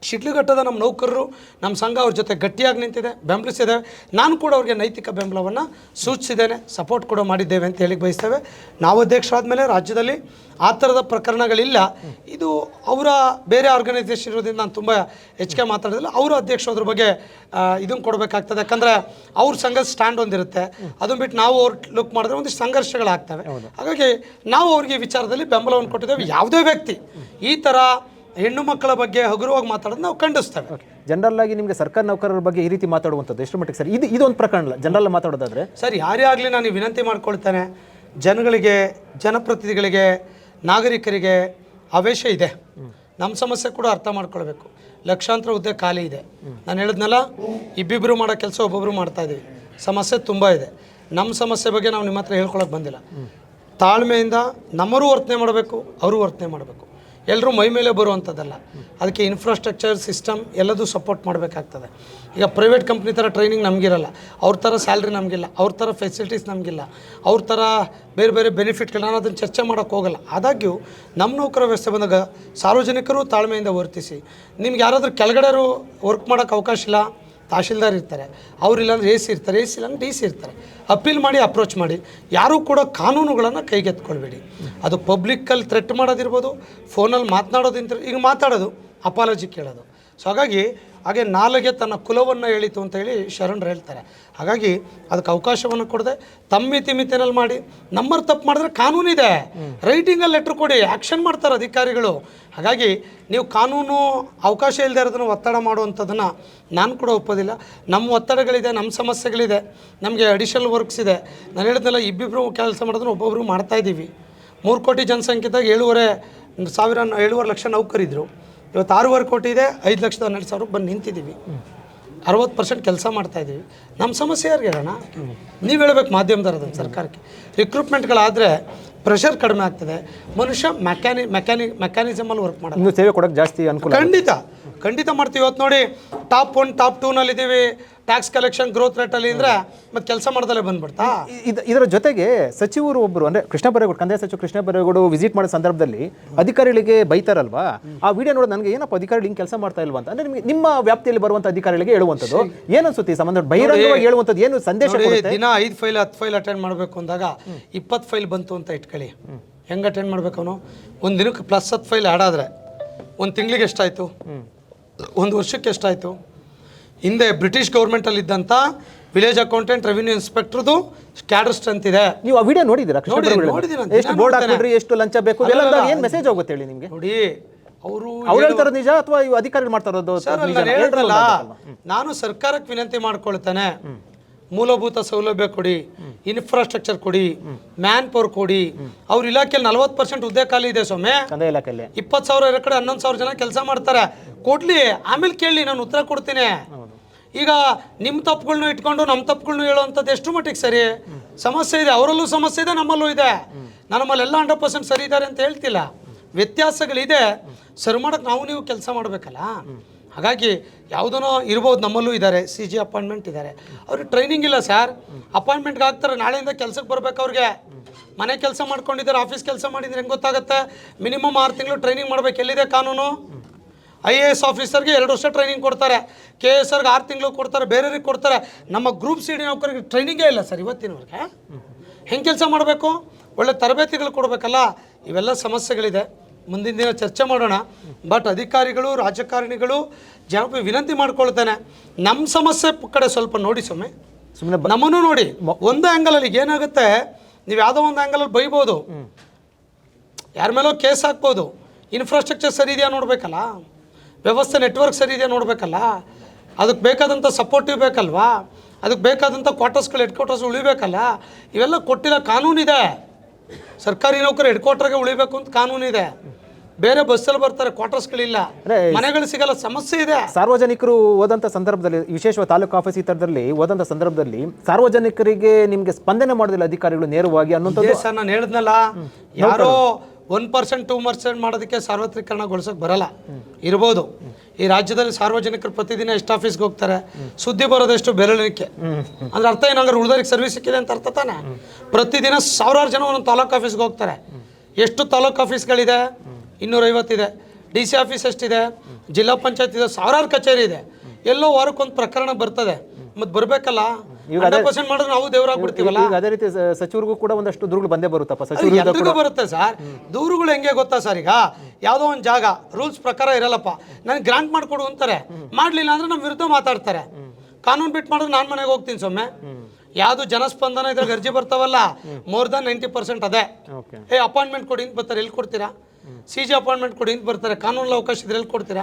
ಶಿಡ್ಲಘಟ್ಟದ ನಮ್ಮ ನೌಕರರು, ನಮ್ಮ ಸಂಘ ಅವ್ರ ಜೊತೆ ಗಟ್ಟಿಯಾಗಿ ನಿಂತಿದೆ, ಬೆಂಬಲಿಸಿದ್ದೇವೆ. ನಾನು ಕೂಡ ಅವ್ರಿಗೆ ನೈತಿಕ ಬೆಂಬಲವನ್ನು ಸೂಚಿಸಿದ್ದೇನೆ, ಸಪೋರ್ಟ್ ಕೂಡ ಮಾಡಿದ್ದೇವೆ ಅಂತ ಹೇಳಿ ಬಯಸ್ತೇವೆ. ನಾವು ಅಧ್ಯಕ್ಷರಾದ ಮೇಲೆ ರಾಜ್ಯದಲ್ಲಿ ಆ ಥರದ ಪ್ರಕರಣಗಳಿಲ್ಲ. ಇದು ಅವರ ಬೇರೆ ಆರ್ಗನೈಸೇಷನ್ ಇರೋದ್ರಿಂದ ನಾನು ತುಂಬ ಹೆಚ್ಚಿಗೆ ಮಾತಾಡೋದಿಲ್ಲ. ಅವರು ಅಧ್ಯಕ್ಷರು ಅದ್ರ ಬಗ್ಗೆ ಇದನ್ನು ಕೊಡಬೇಕಾಗ್ತದೆ. ಯಾಕಂದರೆ ಅವ್ರ ಸಂಘದ ಸ್ಟ್ಯಾಂಡ್ ಒಂದಿರುತ್ತೆ, ಅದನ್ನು ಬಿಟ್ಟು ನಾವು ಅವ್ರು ಲುಕ್ ಮಾಡಿದ್ರೆ ಒಂದಿಷ್ಟು ಸಂಘರ್ಷಗಳಾಗ್ತವೆ. ಹಾಗಾಗಿ ನಾವು ಅವ್ರಿಗೆ ವಿಚಾರದಲ್ಲಿ ಬೆಂಬಲವನ್ನು ಕೊಟ್ಟಿದ್ದೇವೆ. ಯಾವುದೇ ವ್ಯಕ್ತಿ ಈ ಥರ ಹೆಣ್ಣು ಮಕ್ಕಳ ಬಗ್ಗೆ ಹಗುರವಾಗಿ ಮಾತಾಡೋದು ನಾವು ಖಂಡಿಸ್ತೇವೆ. ಜನರಲ್ ಆಗಿ ನಿಮಗೆ ಸರ್ಕಾರಿ ನೌಕರರ ಬಗ್ಗೆ ಈ ರೀತಿ ಮಾತಾಡುವಂಥದ್ದು ಎಷ್ಟು ಮಟ್ಟಿಗೆ ಸರ್? ಇದೊಂದು ಪ್ರಕರಣ ಅಲ್ಲ, ಜನರಲ್ ಮಾತಾಡೋದಾದ್ರೆ ಸರ್, ಯಾರೇ ಆಗಲಿ ನಾನು ವಿನಂತಿ ಮಾಡ್ಕೊಳ್ತೇನೆ, ಜನಗಳಿಗೆ, ಜನಪ್ರತಿನಿಧಿಗಳಿಗೆ, ನಾಗರಿಕರಿಗೆ ಆವೇಶ ಇದೆ. ನಮ್ಮ ಸಮಸ್ಯೆ ಕೂಡ ಅರ್ಥ ಮಾಡ್ಕೊಳ್ಬೇಕು. ಲಕ್ಷಾಂತರ ಹುದ್ದೆ ಖಾಲಿ ಇದೆ. ನಾನು ಹೇಳಿದ್ನಲ್ಲ, ಇಬ್ಬಿಬ್ಬರು ಮಾಡೋ ಕೆಲಸ ಒಬ್ಬೊಬ್ಬರು ಮಾಡ್ತಾಯಿದ್ದೀವಿ. ಸಮಸ್ಯೆ ತುಂಬ ಇದೆ. ನಮ್ಮ ಸಮಸ್ಯೆ ಬಗ್ಗೆ ನಾವು ನಿಮ್ಮ ಹತ್ರ ಹೇಳ್ಕೊಳಕ್ಕೆ ಬಂದಿಲ್ಲ. ತಾಳ್ಮೆಯಿಂದ ನಮ್ಮರೂ ವರ್ತನೆ ಮಾಡಬೇಕು, ಅವರು ವರ್ತನೆ ಮಾಡಬೇಕು. ಎಲ್ಲರೂ ಮೈ ಮೇಲೆ ಬರುವಂಥದ್ದಲ್ಲ. ಅದಕ್ಕೆ ಇನ್ಫ್ರಾಸ್ಟ್ರಕ್ಚರ್, ಸಿಸ್ಟಮ್ ಎಲ್ಲದೂ ಸಪೋರ್ಟ್ ಮಾಡಬೇಕಾಗ್ತದೆ. ಈಗ ಪ್ರೈವೇಟ್ ಕಂಪ್ನಿ ಥರ ಟ್ರೈನಿಂಗ್ ನಮಗಿರಲ್ಲ, ಅವ್ರ ಥರ ಸ್ಯಾಲ್ರಿ ನಮಗಿಲ್ಲ, ಅವ್ರ ಥರ ಫೆಸಿಲಿಟೀಸ್ ನಮಗಿಲ್ಲ, ಅವ್ರ ಥರ ಬೇರೆ ಬೇರೆ ಬೆನಿಫಿಟ್ಗಳು. ನಾನು ಅದನ್ನು ಚರ್ಚೆ ಮಾಡೋಕ್ಕೆ ಹೋಗಲ್ಲ. ಆದಾಗ್ಯೂ ನಮ್ಮ ನೌಕರ ವ್ಯವಸ್ಥೆ ಬಂದಾಗ ಸಾರ್ವಜನಿಕರು ತಾಳ್ಮೆಯಿಂದ ವರ್ತಿಸಿ. ನಿಮ್ಗೆ ಯಾರಾದರೂ ಕೆಳಗಡೆರು ವರ್ಕ್ ಮಾಡೋಕ್ಕೆ ಅವಕಾಶ ಇಲ್ಲ, ತಹಶೀಲ್ದಾರ್ ಇರ್ತಾರೆ, ಅವರಿಲ್ಲಾಂದ್ರೆ AC ಇರ್ತಾರೆ, AC ಇಲ್ಲಾಂದ್ರೆ DC ಇರ್ತಾರೆ. ಅಪೀಲ್ ಮಾಡಿ, ಅಪ್ರೋಚ್ ಮಾಡಿ. ಯಾರೂ ಕೂಡ ಕಾನೂನುಗಳನ್ನು ಕೈಗೆತ್ಕೊಳ್ಬೇಡಿ. ಅದು ಪಬ್ಲಿಕ್ಕಲ್ಲಿ ಥ್ರೆಟ್ ಮಾಡೋದಿರ್ಬೋದು, ಫೋನಲ್ಲಿ ಮಾತನಾಡೋದಿಂತ, ಈಗ ಮಾತಾಡೋದು ಅಪಾಲಜಿ ಕೇಳೋದು. ಸೊ ಹಾಗೆ ನಾಲಿಗೆ ತನ್ನ ಕುಲವನ್ನು ಹೇಳಿತು ಅಂತ ಹೇಳಿ ಶರಣರು ಹೇಳ್ತಾರೆ. ಹಾಗಾಗಿ ಅದಕ್ಕೆ ಅವಕಾಶವನ್ನು ಕೊಡದೆ ತಮ್ಮ ಮಿತಿನಲ್ಲಿ ಮಾಡಿ. ನಮ್ಮರು ತಪ್ಪು ಮಾಡಿದ್ರೆ ಕಾನೂನಿದೆ, ರೈಟಿಂಗಲ್ಲಿ ಲೆಟ್ರ್ ಕೊಡಿ, ಆ್ಯಕ್ಷನ್ ಮಾಡ್ತಾರೆ ಅಧಿಕಾರಿಗಳು. ಹಾಗಾಗಿ ನೀವು ಕಾನೂನು ಅವಕಾಶ ಇಲ್ಲದೆ ಇರೋದನ್ನು ಒತ್ತಡ ಮಾಡುವಂಥದ್ದನ್ನು ನಾನು ಕೂಡ ಒಪ್ಪೋದಿಲ್ಲ. ನಮ್ಮ ಒತ್ತಡಗಳಿದೆ, ನಮ್ಮ ಸಮಸ್ಯೆಗಳಿದೆ, ನಮಗೆ ಅಡಿಷನಲ್ ವರ್ಕ್ಸ್ ಇದೆ. ನಾನು ಹೇಳಿದ್ನಲ್ಲ, ಇಬ್ಬಿಬ್ಬರು ಕೆಲಸ ಮಾಡೋದನ್ನು ಒಬ್ಬೊಬ್ಬರು ಮಾಡ್ತಾಯಿದ್ದೀವಿ. 3 ಕೋಟಿ ಜನಸಂಖ್ಯೆದಾಗ 7.5 ಲಕ್ಷ ನೌಕರಿದ್ರು. ಇವತ್ತು 6.5 ಕೋಟಿ ಇದೆ, 5,12,000 ಬಂದು ನಿಂತಿದ್ದೀವಿ. 60% ಕೆಲಸ ಮಾಡ್ತಾಯಿದ್ದೀವಿ. ನಮ್ಮ ಸಮಸ್ಯೆ ಯಾರಿಗೆ ಹೇಳೋಣ? ನೀವು ಹೇಳಬೇಕು ಮಾಧ್ಯಮದವ್ರು. ಅದನ್ನು ಸರ್ಕಾರಕ್ಕೆ ರಿಕ್ರೂಟ್ಮೆಂಟ್ಗಳಾದರೆ ಪ್ರೆಷರ್ ಕಡಿಮೆ ಆಗ್ತದೆ. ಮನುಷ್ಯ ಮೆಕ್ಯಾನಿಸಮಲ್ಲಿ ವರ್ಕ್ ಮಾಡೋದು. ಇನ್ನೂ ಸೇವೆ ಕೊಡೋಕ್ಕೆ ಜಾಸ್ತಿ ಅನುಕೂಲ. ಖಂಡಿತ ಮಾಡ್ತೀವಿ. ಇವತ್ತು ನೋಡಿ, ಟಾಪ್ 1 ಟಾಪ್ 2ನಲ್ಲಿದ್ದೀವಿ. ಟ್ಯಾಕ್ಸ್ ಕಲೆಕ್ಷನ್ ಗ್ರೋತ್ ರೇಟಲ್ಲಿ ಅಂದರೆ ಮತ್ತೆ ಕೆಲಸ ಮಾಡ್ದಲ್ಲೇ ಬಂದ್ಬಿಡ್ತಾ. ಇದರ ಜೊತೆಗೆ ಸಚಿವರು ಒಬ್ಬರು, ಅಂದರೆ ಕೃಷ್ಣ ಬೈರೇಗೌಡ, ಕಂದಾಯ ಸಚಿವ ಕೃಷ್ಣ ಬೈರೇಗೌಡ ವಿಸಿಟ್ ಮಾಡೋ ಸಂದರ್ಭದಲ್ಲಿ ಅಧಿಕಾರಿಗಳಿಗೆ ಬೈತಾರಲ್ವಾ, ಆ ವಿಡಿಯೋ ನೋಡಿ ನನಗೆ ಏನಪ್ಪ ಅಧಿಕಾರಿಗಳು ಹಿಂಗೆ ಕೆಲಸ ಮಾಡ್ತಾ ಇಲ್ವಾ ಅಂತ. ಅಂದರೆ ನಿಮಗೆ ನಿಮ್ಮ ವ್ಯಾಪ್ತಿಯಲ್ಲಿ ಬರುವಂಥ ಅಧಿಕಾರಿಗಳಿಗೆ ಹೇಳುವಂಥದ್ದು ಏನು ಅನ್ಸುತ್ತೆ? ಈ ಸಂಬಂಧ ಬಹಿರಂಗವಾಗಿ ಹೇಳುವಂಥದ್ದು ಏನು ಸಂದೇಶ? ದಿನ 5 ಫೈಲ್ 10 ಫೈಲ್ ಅಟೆಂಡ್ ಮಾಡಬೇಕು ಅಂದಾಗ 20 ಫೈಲ್ ಬಂತು ಅಂತ ಇಟ್ಕೊಳ್ಳಿ. ಹೆಂಗೆ ಅಟೆಂಡ್ ಮಾಡಬೇಕು ಅವನು? ಒಂದು ದಿನಕ್ಕೆ +10 ಫೈಲ್ ಆ್ಯಡ್ ಆದರೆ ಒಂದು ತಿಂಗಳಿಗೆ ಎಷ್ಟಾಯಿತು? 1 ವರ್ಷಕ್ಕೆ ಎಷ್ಟಾಯಿತು? ಹಿಂದೆ ಬ್ರಿಟಿಷ್ ಗೌರ್ಮೆಂಟಲ್ಲಿದ್ದಂಥ ವಿಲೇಜ್ ಅಕೌಂಟೆಂಟ್, ರೆವಿನ್ಯೂ ಇನ್ಸ್ಪೆಕ್ಟರ್ದು ಕ್ಯಾಡರ್ ಸ್ಟ್ರೆಂತ್ ಇದೆ. ನೀವು ಆ ವಿಡಿಯೋ ನೋಡಿದ್ದೀರಾ? ನೋಡಿದ್ದೀನಿ. ಎಷ್ಟು ಬೋರ್ಡ್ ಹಾಕಿದ್ರಿ, ಎಷ್ಟು ಲಂಚ ಬೇಕು, ಏನು ಮೆಸೇಜ್ ಹೋಗುತ್ತೆ ಹೇಳಿ ನಿಮಗೆ? ನೋಡಿ, ಅವರು ಹೇಳ್ತಾರೋ ನಿಜ ಅಥವಾ ಇವು ಅಧಿಕಾರಿಗಳು ಮಾಡ್ತಾ ಇರೋದು? ನಾನು ಸರ್ಕಾರಕ್ಕೆ ವಿನಂತಿ ಮಾಡ್ಕೊಳ್ತೇನೆ, ಮೂಲಭೂತ ಸೌಲಭ್ಯ ಕೊಡಿ, ಇನ್ಫ್ರಾಸ್ಟ್ರಕ್ಚರ್ ಕೊಡಿ, ಮ್ಯಾನ್ ಪವರ್ ಕೊಡಿ. ಅವ್ರ ಇಲಾಖೆಯಲ್ಲಿ 40% ಹುದ್ದೆ ಖಾಲಿ ಇದೆ ಸ್ವಾಮಿ. 20,000 ಕಡೆ 11,000 ಜನ ಕೆಲಸ ಮಾಡ್ತಾರೆ. ಕೊಡ್ಲಿ, ಆಮೇಲೆ ಕೇಳಿ, ನಾನು ಉತ್ತರ ಕೊಡ್ತೀನಿ. ಈಗ ನಿಮ್ಮ ತಪ್ಪುಗಳನ್ನ ಇಟ್ಕೊಂಡು ನಮ್ಮ ತಪ್ಪುಗಳನ್ನ ಹೇಳುವಂಥದ್ದು ಎಷ್ಟು ಮಟ್ಟಿಗೆ ಸರಿ? ಸಮಸ್ಯೆ ಇದೆ, ಅವರಲ್ಲೂ ಸಮಸ್ಯೆ ಇದೆ, ನಮ್ಮಲ್ಲೂ ಇದೆ. ನಮ್ಮಲ್ಲೆಲ್ಲ 100% ಸರಿ ಇದ್ದಾರೆ ಅಂತ ಹೇಳ್ತಿಲ್ಲ, ವ್ಯತ್ಯಾಸಗಳಿದೆ. ಸರಿ ಮಾಡೋಕ್ಕೆ ನಾವು ನೀವು ಕೆಲಸ ಮಾಡಬೇಕಲ್ಲ. ಹಾಗಾಗಿ ಯಾವುದೋ ಇರ್ಬೋದು, ನಮ್ಮಲ್ಲೂ ಇದ್ದಾರೆ, CG ಅಪಾಯಿಂಟ್ಮೆಂಟ್ ಇದ್ದಾರೆ, ಅವ್ರಿಗೆ ಟ್ರೈನಿಂಗ್ ಇಲ್ಲ ಸರ್. ಅಪಾಯಿಂಟ್ಮೆಂಟ್ಗೆ ಆಗ್ತಾರೆ, ನಾಳೆಯಿಂದ ಕೆಲಸಕ್ಕೆ ಬರ್ಬೇಕು. ಅವ್ರಿಗೆ ಮನೆ ಕೆಲಸ ಮಾಡ್ಕೊಂಡಿದ್ದಾರೆ, ಆಫೀಸ್ ಕೆಲಸ ಮಾಡಿದ್ರೆ ಹೆಂಗೆ ಗೊತ್ತಾಗುತ್ತೆ? ಮಿನಿಮಮ್ 6 ತಿಂಗಳು ಟ್ರೈನಿಂಗ್ ಮಾಡ್ಬೇಕು. ಎಲ್ಲಿದೆ ಕಾನೂನು? IAS ಆಫೀಸರ್ಗೆ 2 ವರ್ಷ ಟ್ರೈನಿಂಗ್ ಕೊಡ್ತಾರೆ, KSRಗೆ 6 ತಿಂಗಳು ಕೊಡ್ತಾರೆ, ಬೇರೆಯವ್ರಿಗೆ ಕೊಡ್ತಾರೆ. ನಮ್ಮ ಗ್ರೂಪ್ CD ನೌಕರಿಗೆ ಟ್ರೈನಿಂಗೇ ಇಲ್ಲ ಸರ್ ಇವತ್ತಿನವರೆಗೆ. ಹೆಂಗೆ ಕೆಲಸ ಮಾಡಬೇಕು? ಒಳ್ಳೆ ತರಬೇತಿಗಳು ಕೊಡಬೇಕಲ್ಲ. ಇವೆಲ್ಲ ಸಮಸ್ಯೆಗಳಿದೆ, ಮುಂದಿನ ದಿನ ಚರ್ಚೆ ಮಾಡೋಣ. ಬಟ್ ಅಧಿಕಾರಿಗಳು, ರಾಜಕಾರಣಿಗಳು ವಿನಂತಿ ಮಾಡ್ಕೊಳ್ತೇನೆ, ನಮ್ಮ ಸಮಸ್ಯೆ ಕಡೆ ಸ್ವಲ್ಪ ನೋಡಿ ಸುಮ್ಮನೆ ನಮ್ಮನ್ನು ನೋಡಿ. ಒಂದು ಆ್ಯಂಗಲಲ್ಲಿ ಏನಾಗುತ್ತೆ, ನೀವು ಯಾವುದೋ ಒಂದು ಆ್ಯಂಗಲಲ್ಲಿ ಬೈಬೋದು, ಯಾರ ಮೇಲೋ ಕೇಸ್ ಹಾಕ್ಬೋದು. ಇನ್ಫ್ರಾಸ್ಟ್ರಕ್ಚರ್ ಸರಿ ಇದೆಯಾ ನೋಡಬೇಕಲ್ಲ, ವ್ಯವಸ್ಥೆ ನೆಟ್ವರ್ಕ್ ಸರಿ ಇದೆಯಾ ನೋಡಬೇಕಲ್ಲ, ಅದಕ್ಕೆ ಬೇಕಾದಂಥ ಸಪೋರ್ಟಿವ್ ಬೇಕಲ್ವಾ, ಅದಕ್ಕೆ ಬೇಕಾದಂಥ ಕ್ವಾರ್ಟರ್ಸ್ಗಳು ಹೆಡ್ ಕ್ವಾರ್ಟರ್ಸ್ ಉಳಿಬೇಕಲ್ಲ. ಇವೆಲ್ಲ ಕೊಟ್ಟಿಲ್ಲ. ಕಾನೂನಿದೆ, ಸರ್ಕಾರಿ ನೌಕರು ಹೆಡ್ ಕ್ವಾರ್ಟರ್ಗೆ ಉಳಿಬೇಕು ಅಂತ ಕಾನೂನಿದೆ. ಬೇರೆ ಬಸ್ಸಲ್ಲಿ ಬರ್ತಾರೆ, ಕ್ವಾರ್ಟರ್ಸ್ಗಳಿಲ್ಲ, ಮನೆಗಳು ಸಿಗಲ್ಲ, ಸಮಸ್ಯೆ ಇದೆ. ಸಾರ್ವಜನಿಕರು ಹೋದಂಥ ಸಂದರ್ಭದಲ್ಲಿ, ವಿಶೇಷವಾಗಿ ತಾಲೂಕು ಆಫೀಸ್ ಈ ಥರದಲ್ಲಿ ಹೋದಂಥ ಸಂದರ್ಭದಲ್ಲಿ ಸಾರ್ವಜನಿಕರಿಗೆ ನಿಮಗೆ ಸ್ಪಂದನೆ ಮಾಡೋದಿಲ್ಲ ಅಧಿಕಾರಿಗಳು ನೇರವಾಗಿ ಅನ್ನೋಂಥದ್ದು. ಸರ್ ನಾನು ಹೇಳಿದ್ನಲ್ಲ, ಯಾರೋ 1% 2% ಮಾಡೋದಕ್ಕೆ ಸಾರ್ವತ್ರೀಕರಣಗೊಳಿಸೋಕೆ ಬರಲ್ಲ. ಇರ್ಬೋದು, ಈ ರಾಜ್ಯದಲ್ಲಿ ಸಾರ್ವಜನಿಕರು ಪ್ರತಿದಿನ ಎಷ್ಟು ಆಫೀಸ್ಗೆ ಹೋಗ್ತಾರೆ, ಸುದ್ದಿ ಬರೋದೆಷ್ಟು ಬೆರಳಿಕೆ. ಅಂದ್ರೆ ಅರ್ಥ ಏನಂದ್ರೆ ಉಳಿದವ್ರಿಗೆ ಸರ್ವಿಸ್ ಸಿಕ್ಕಿದೆ ಅಂತ ಅರ್ಥ ತಾನೆ. ಪ್ರತಿದಿನ 1000 ಜನ ಒಂದೊಂದು ತಾಲೂಕು ಆಫೀಸ್ಗೆ ಹೋಗ್ತಾರೆ. ಎಷ್ಟು ತಾಲೂಕು ಆಫೀಸ್ಗಳಿದೆ? 250 ಇದೆ. DC ಆಫೀಸ್ ಎಷ್ಟಿದೆ? ಜಿಲ್ಲಾ ಪಂಚಾಯತ್ ಇದೆ, 1000 ಕಚೇರಿ ಇದೆ. ಎಲ್ಲೋ ವಾರಕ್ಕೊಂದು ಪ್ರಕರಣ ಬರ್ತದೆ, ಮತ್ತೆ ಬರಬೇಕಲ್ಲ. 100% ಮಾಡಿದ್ರೆ ನಾವು ದೇವರಾಗ್ಬಿಡ್ತೀವಲ್ಲ. ಅದೇ ರೀತಿ ಸಚಿವರಿಗೂ ಕೂಡ ಒಂದಷ್ಟು ದೂರುಗಳು ಬಂದೇ ಬರುತ್ತಪ್ಪ. ಎಲ್ರಿಗೂ ಬರುತ್ತೆ ಸರ್ ದೂರುಗಳು. ಹೆಂಗೆ ಗೊತ್ತಾ ಸರ್, ಈಗ ಯಾವುದೋ ಒಂದು ಜಾಗ ರೂಲ್ಸ್ ಪ್ರಕಾರ ಇರಲ್ಲಪ್ಪ, ನನಗೆ ಗ್ರಾಂಟ್ ಮಾಡಿಕೊಡು ಅಂತಾರೆ, ಮಾಡಲಿಲ್ಲ ಅಂದ್ರೆ ನಮ್ಮ ವಿರುದ್ಧ ಮಾತಾಡ್ತಾರೆ. ಕಾನೂನು ಬಿಟ್ಟು ಮಾಡಿದ್ರೆ ನಾನು ಮನೆಗೆ ಹೋಗ್ತೀನಿ ಸೊಮ್ಮೆ. ಯಾವುದು ಜನಸ್ಪಂದನ ಇದ್ರಾಗ ಅರ್ಜಿ ಬರ್ತಾವಲ್ಲ, ಮೋರ್ ದನ್ 90% ಅದೇ. ಅಪಾಯಿಂಟ್ಮೆಂಟ್ ಕೊಡಿ ಅಂತ ಬರ್ತಾರೆ, ಎಲ್ಲಿ ಕೊಡ್ತೀರಾ? CG ಅಪಾಯಿಂಟ್ಮೆಂಟ್ ಕೊಡಿ ಅಂತ ಬರ್ತಾರೆ, ಕಾನೂನಲ್ಲಿ ಅವಕಾಶ ಇದ್ರೆ ಎಲ್ಲಿ ಕೊಡ್ತೀರಾ?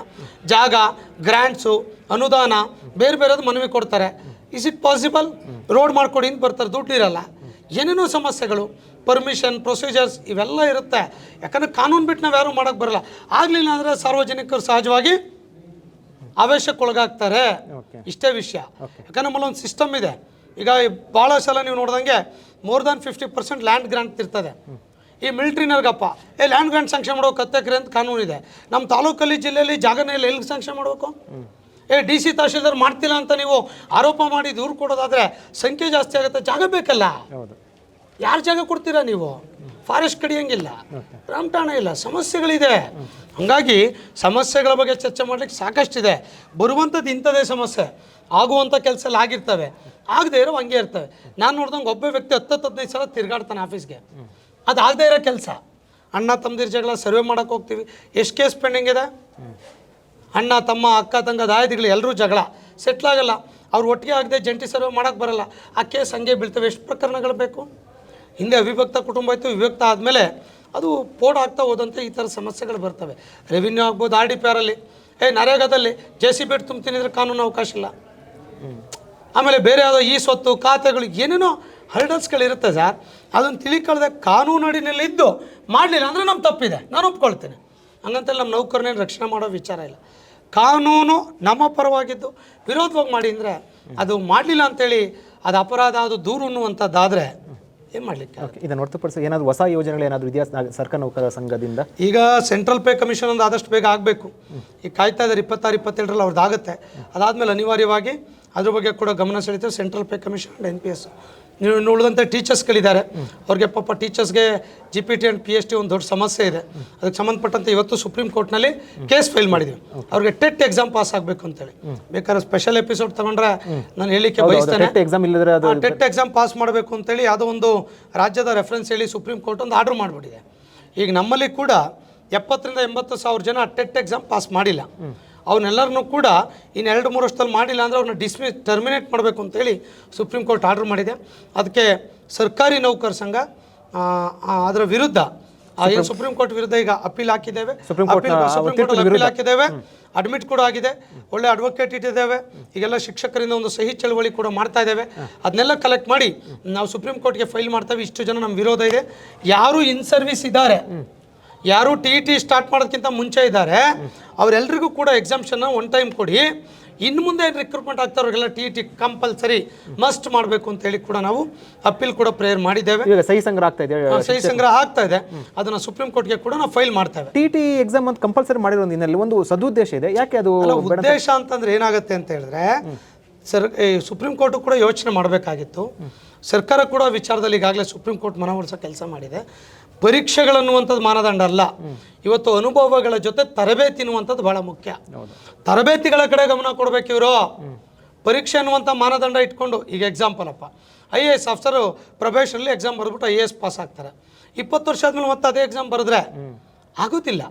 ಜಾಗ, ಗ್ರ್ಯಾಂಟ್ಸು, ಅನುದಾನ, ಬೇರೆ ಬೇರೆದು ಮನವಿ ಕೊಡ್ತಾರೆ. Is it possible? ರೋಡ್ ಮಾಡ್ಕೊಡಿ ಅಂತ ಬರ್ತಾರೆ, ದುಡ್ಡು ಇರಲ್ಲ. ಏನೇನೋ ಸಮಸ್ಯೆಗಳು, ಪರ್ಮಿಷನ್, ಪ್ರೊಸೀಜರ್ಸ್ ಇವೆಲ್ಲ ಇರುತ್ತೆ. ಯಾಕಂದರೆ ಕಾನೂನು ಬಿಟ್ಟು ನಾವು ಯಾರೂ ಮಾಡೋಕ್ಕೆ ಬರಲ್ಲ. ಆಗಲಿಲ್ಲ ಅಂದರೆ ಸಾರ್ವಜನಿಕರು ಸಹಜವಾಗಿ ಆವೇಶಕ್ಕೊಳಗಾಗ್ತಾರೆ. ಇಷ್ಟೇ ವಿಷಯ. ಯಾಕಂದ್ರೆ ನಮ್ಮಲ್ಲಿ ಒಂದು ಸಿಸ್ಟಮ್ ಇದೆ. ಈಗ ಭಾಳ ಸಲ ನೀವು ನೋಡ್ದಂಗೆ ಮೋರ್ ದ್ಯಾನ್ 50% ಲ್ಯಾಂಡ್ ಗ್ರಾಂಟ್ ಇರ್ತದೆ. ಈ ಮಿಲಿಟ್ರಿನವ್ರಿಗಪ್ಪ ಲ್ಯಾಂಡ್ ಗ್ರಾಂಟ್ ಸ್ಯಾಂಕ್ಷನ್ ಮಾಡೋ 10 ಎಕರೆ ಅಂತ ಕಾನೂನಿದೆ. ನಮ್ಮ ತಾಲೂಕಲ್ಲಿ, ಜಿಲ್ಲೆಯಲ್ಲಿ ಜಾಗನಲ್ಲಿ ಎಲ್ಲಿ ಸ್ಯಾಂಕ್ಷನ್ ಮಾಡಬೇಕು? DC ತಹಶೀಲ್ದಾರ್ ಮಾಡ್ತಿಲ್ಲ ಅಂತ ನೀವು ಆರೋಪ ಮಾಡಿ ದೂರು ಕೊಡೋದಾದರೆ ಸಂಖ್ಯೆ ಜಾಸ್ತಿ ಆಗುತ್ತೆ. ಜಾಗ ಬೇಕಲ್ಲ, ಯಾರು ಜಾಗ ಕೊಡ್ತೀರಾ ನೀವು? ಫಾರೆಸ್ಟ್ ಕಡಿಯಂಗಿಲ್ಲ, ರಾಮಠಾಣ ಇಲ್ಲ, ಸಮಸ್ಯೆಗಳಿದೆ. ಹಾಗಾಗಿ ಸಮಸ್ಯೆಗಳ ಬಗ್ಗೆ ಚರ್ಚೆ ಮಾಡಲಿಕ್ಕೆ ಸಾಕಷ್ಟಿದೆ. ಬರುವಂಥದ್ದು ಇಂಥದೇ ಸಮಸ್ಯೆ, ಆಗುವಂಥ ಕೆಲಸ ಎಲ್ಲ ಆಗಿರ್ತವೆ, ಆಗದೆ ಇರೋ ಹಂಗೆ ಇರ್ತವೆ. ನಾನು ನೋಡ್ದಂಗೆ ಒಬ್ಬ ವ್ಯಕ್ತಿ 10-15 ಸಲ ತಿರುಗಾಡ್ತಾನೆ ಆಫೀಸ್ಗೆ. ಅದು ಆಗದೆ ಇರೋ ಕೆಲಸ. ಅಣ್ಣ ತಮ್ಮದಿರ ಜಗಳ ಸರ್ವೆ ಮಾಡೋಕ್ಕೆ ಹೋಗ್ತೀವಿ, ಎಷ್ಟು ಕೇಸ್ ಪೆಂಡಿಂಗ್ ಇದೆ? ಅಣ್ಣ ತಮ್ಮ, ಅಕ್ಕ ತಂಗ, ದಾಯಾದಿಗಳು ಎಲ್ಲರೂ ಜಗಳ ಸೆಟ್ಲಾಗಲ್ಲ. ಅವ್ರು ಒಟ್ಟಿಗೆ ಆಗದೆ ಜಂಟಿ ಸರ್ವೆ ಮಾಡೋಕ್ಕೆ ಬರಲ್ಲ, ಆ ಕೇಸ್ ಹಂಗೆ ಬೀಳ್ತವೆ. ಎಷ್ಟು ಪ್ರಕರಣಗಳು ಬೇಕು? ಹಿಂದೆ ಅವಿಭಕ್ತ ಕುಟುಂಬ ಇತ್ತು, ವಿಭಕ್ತ ಆದಮೇಲೆ ಅದು ಪೋಡ್ ಆಗ್ತಾ ಹೋದಂತೆ ಈ ಥರ ಸಮಸ್ಯೆಗಳು ಬರ್ತವೆ. ರೆವಿನ್ಯೂ ಆಗ್ಬೋದು, RDPR ಅಲ್ಲಿ, ನರೇಗಾದಲ್ಲಿ JCB ಬಿಟ್ಟು ತುಂಬ್ತೀನಿ ಕಾನೂನು ಅವಕಾಶ ಇಲ್ಲ. ಆಮೇಲೆ ಬೇರೆ ಯಾವುದೋ ಈ ಸ್ವತ್ತು ಖಾತೆಗಳು ಏನೇನೋ ಹರ್ಡಲ್ಸ್ಗಳಿರುತ್ತೆ ಸರ್. ಅದನ್ನು ತಿಳಿಕಳ್ದೆ ಕಾನೂನು ಅಡಿನಲ್ಲಿ ಇದ್ದು ಮಾಡಲಿಲ್ಲ ಅಂದರೆ ನಮ್ಮ ತಪ್ಪಿದೆ, ನಾನು ಒಪ್ಕೊಳ್ತೇನೆ. ಹಂಗಂತೇಳಿ ನಮ್ಮ ನೌಕರನ್ನೇನು ರಕ್ಷಣೆ ಮಾಡೋ ವಿಚಾರ ಇಲ್ಲ. ಕಾನೂನು ನಮ್ಮ ಪರವಾಗಿದ್ದು ವಿರೋಧವಾಗಿ ಮಾಡಿ ಅಂದರೆ ಅದು ಮಾಡಲಿಲ್ಲ ಅಂತೇಳಿ ಅದು ಅಪರಾಧ, ಅದು ದೂರು ಅನ್ನುವಂಥದ್ದಾದರೆ ಏನು ಮಾಡಲಿಕ್ಕೆ? ಇದನ್ನು ಹೊರತುಪಡಿಸಿ ಏನಾದರೂ ಹೊಸ ಯೋಜನೆಗಳು ಏನಾದರೂ ಇದೆಯಾ ಸರ್ಕಾರ ನೌಕರರ ಸಂಘದಿಂದ? ಈಗ ಸೆಂಟ್ರಲ್ ಪೇ ಕಮಿಷನ್ ಒಂದು ಆದಷ್ಟು ಬೇಗ ಆಗಬೇಕು. ಈಗ ಕಾಯ್ತಾ ಇದ್ದಾರೆ 26-27ರಲ್ಲಿ ಅವ್ರದ್ದು ಆಗುತ್ತೆ. ಅದಾದಮೇಲೆ ಅನಿವಾರ್ಯವಾಗಿ ಅದ್ರ ಬಗ್ಗೆ ಕೂಡ ಗಮನ ಸೆಳೀತಾರೆ. Central pay commission and NPS. ನೀವು ಉಳಿದಂತೆ ಟೀಚರ್ಸ್ಗಳಿದ್ದಾರೆ, ಅವ್ರಿಗೆ ಪಾಪ ಟೀಚರ್ಸ್ಗೆ GPT ಆ್ಯಂಡ್ PST ಒಂದು ದೊಡ್ಡ ಸಮಸ್ಯೆ ಇದೆ. ಅದಕ್ಕೆ ಸಂಬಂಧಪಟ್ಟಂತೆ ಇವತ್ತು ಸುಪ್ರೀಂ ಕೋರ್ಟ್ನಲ್ಲಿ ಕೇಸ್ ಫೈಲ್ ಮಾಡಿದ್ವಿ. ಅವ್ರಿಗೆ ಟೆಟ್ ಎಕ್ಸಾಮ್ ಪಾಸ್ ಆಗಬೇಕು ಅಂತೇಳಿ. ಬೇಕಾದ್ರೆ ಸ್ಪೆಷಲ್ ಎಪಿಸೋಡ್ ತಗೊಂಡ್ರೆ ನಾನು ಹೇಳಿಕ್ಕೆ ಬಯಸ್ತೇನೆ. ಟೆಟ್ ಎಕ್ಸಾಮ್ ಪಾಸ್ ಮಾಡಬೇಕು ಅಂತೇಳಿ ಯಾವುದೋ ಒಂದು ರಾಜ್ಯದ ರೆಫರೆನ್ಸ್ ಹೇಳಿ ಸುಪ್ರೀಂ ಕೋರ್ಟ್ ಒಂದು ಆರ್ಡರ್ ಮಾಡಿಬಿಟ್ಟಿದೆ. ಈಗ ನಮ್ಮಲ್ಲಿ ಕೂಡ 70,000-80,000 ಜನ ಟೆಟ್ ಎಕ್ಸಾಮ್ ಪಾಸ್ ಮಾಡಿಲ್ಲ. ಅವನ್ನೆಲ್ಲರನ್ನೂ ಕೂಡ ಇನ್ನು 2-3 ವರ್ಷದಲ್ಲಿ ಮಾಡಿಲ್ಲ ಅಂದರೆ ಅವ್ರನ್ನ ಟರ್ಮಿನೇಟ್ ಮಾಡಬೇಕು ಅಂತೇಳಿ ಸುಪ್ರೀಂ ಕೋರ್ಟ್ ಆರ್ಡರ್ ಮಾಡಿದೆ. ಅದಕ್ಕೆ ಸರ್ಕಾರಿ ನೌಕರ ಸಂಘ ಅದರ ವಿರುದ್ಧ ಏನು ಸುಪ್ರೀಂ ಕೋರ್ಟ್ ವಿರುದ್ಧ ಈಗ ಅಪೀಲ್ ಹಾಕಿದ್ದೇವೆ. ಅಪೀಲ್ ಹಾಕಿದ್ದೇವೆ, ಅಡ್ಮಿಟ್ ಕೂಡ ಆಗಿದೆ, ಒಳ್ಳೆ ಅಡ್ವೊಕೇಟ್ ಇಟ್ಟಿದ್ದೇವೆ. ಈಗೆಲ್ಲ ಶಿಕ್ಷಕರಿಂದ ಒಂದು ಸಹಿ ಚಳವಳಿ ಕೂಡ ಮಾಡ್ತಾ ಇದ್ದೇವೆ. ಅದನ್ನೆಲ್ಲ ಕಲೆಕ್ಟ್ ಮಾಡಿ ನಾವು ಸುಪ್ರೀಂ ಕೋರ್ಟ್ಗೆ ಫೈಲ್ ಮಾಡ್ತೇವೆ. ಇಷ್ಟು ಜನ ನಮ್ಮ ವಿರೋಧ ಇದೆ. ಯಾರು ಇನ್ ಸರ್ವಿಸ್ ಇದ್ದಾರೆ, ಯಾರು TET ಸ್ಟಾರ್ಟ್ ಮಾಡೋದಕ್ಕಿಂತ ಮುಂಚೆ ಇದ್ದಾರೆ, ಅವರೆಲ್ಲರಿಗೂ ಕೂಡ ಎಕ್ಸಾಮ್ಷನ್ನ ಒನ್ ಟೈಮ್ ಕೊಡಿ. ಇನ್ನು ಮುಂದೆ ರಿಕ್ರೂಟ್ಮೆಂಟ್ ಆಗ್ತಾವ್ರಿಗೆಲ್ಲ TET ಕಂಪಲ್ಸರಿ ಮಸ್ಟ್ ಮಾಡಬೇಕು ಅಂತ ಹೇಳಿ ಕೂಡ ನಾವು ಅಪೀಲ್ ಕೂಡ ಪ್ರೇಯರ್ ಮಾಡಿದ್ದೇವೆ. ಸಹಿ ಸಂಗ್ರಹ ಆಗ್ತಾ ಇದೆ, ಸಹಿ ಸಂಗ್ರಹ ಆಗ್ತಾ ಇದೆ. ಅದನ್ನು ಸುಪ್ರೀಂ ಕೋರ್ಟ್ಗೆ ಕೂಡ ನಾವು ಫೈಲ್ ಮಾಡ್ತೇವೆ. TET ಎಕ್ಸಾಮ್ ಅಂತ ಕಂಪಲ್ಸರಿ ಮಾಡಿರೋ ದಿನಲ್ಲಿ ಒಂದು ಸದುದ್ದೇಶ ಇದೆ. ಯಾಕೆ ಅದು ಉದ್ದೇಶ ಅಂತಂದ್ರೆ ಏನಾಗುತ್ತೆ ಅಂತ ಹೇಳಿದ್ರೆ, ಸುಪ್ರೀಂ ಕೋರ್ಟು ಕೂಡ ಯೋಚನೆ ಮಾಡಬೇಕಾಗಿತ್ತು. ಸರ್ಕಾರ ಕೂಡ ವಿಚಾರದಲ್ಲಿ ಈಗಾಗಲೇ ಸುಪ್ರೀಂ ಕೋರ್ಟ್ ಮನವೊಲಿಸೋ ಕೆಲಸ ಮಾಡಿದೆ. ಪರೀಕ್ಷೆಗಳನ್ನುವಂಥದ್ದು ಮಾನದಂಡ ಅಲ್ಲ. ಇವತ್ತು ಅನುಭವಗಳ ಜೊತೆ ತರಬೇತಿ ಅನ್ನುವಂಥದ್ದು ಬಹಳ ಮುಖ್ಯ. ತರಬೇತಿಗಳ ಕಡೆ ಗಮನ ಕೊಡಬೇಕು ಇವರು. ಪರೀಕ್ಷೆ ಅನ್ನುವಂಥ ಮಾನದಂಡ ಇಟ್ಕೊಂಡು, ಈಗ ಎಕ್ಸಾಂಪಲ್ ಅಪ್ಪ, IAS ಆಫೀಸರು ಪ್ರೊಬೇಷನಲ್ಲಿ ಎಕ್ಸಾಮ್ ಬರೆದ್ಬಿಟ್ಟು IAS ಪಾಸ್ ಆಗ್ತಾರೆ. 20 ವರ್ಷ ಆದಮೇಲೆ ಮತ್ತೆ ಅದೇ ಎಕ್ಸಾಮ್ ಬರೆದ್ರೆ ಆಗೋದಿಲ್ಲ.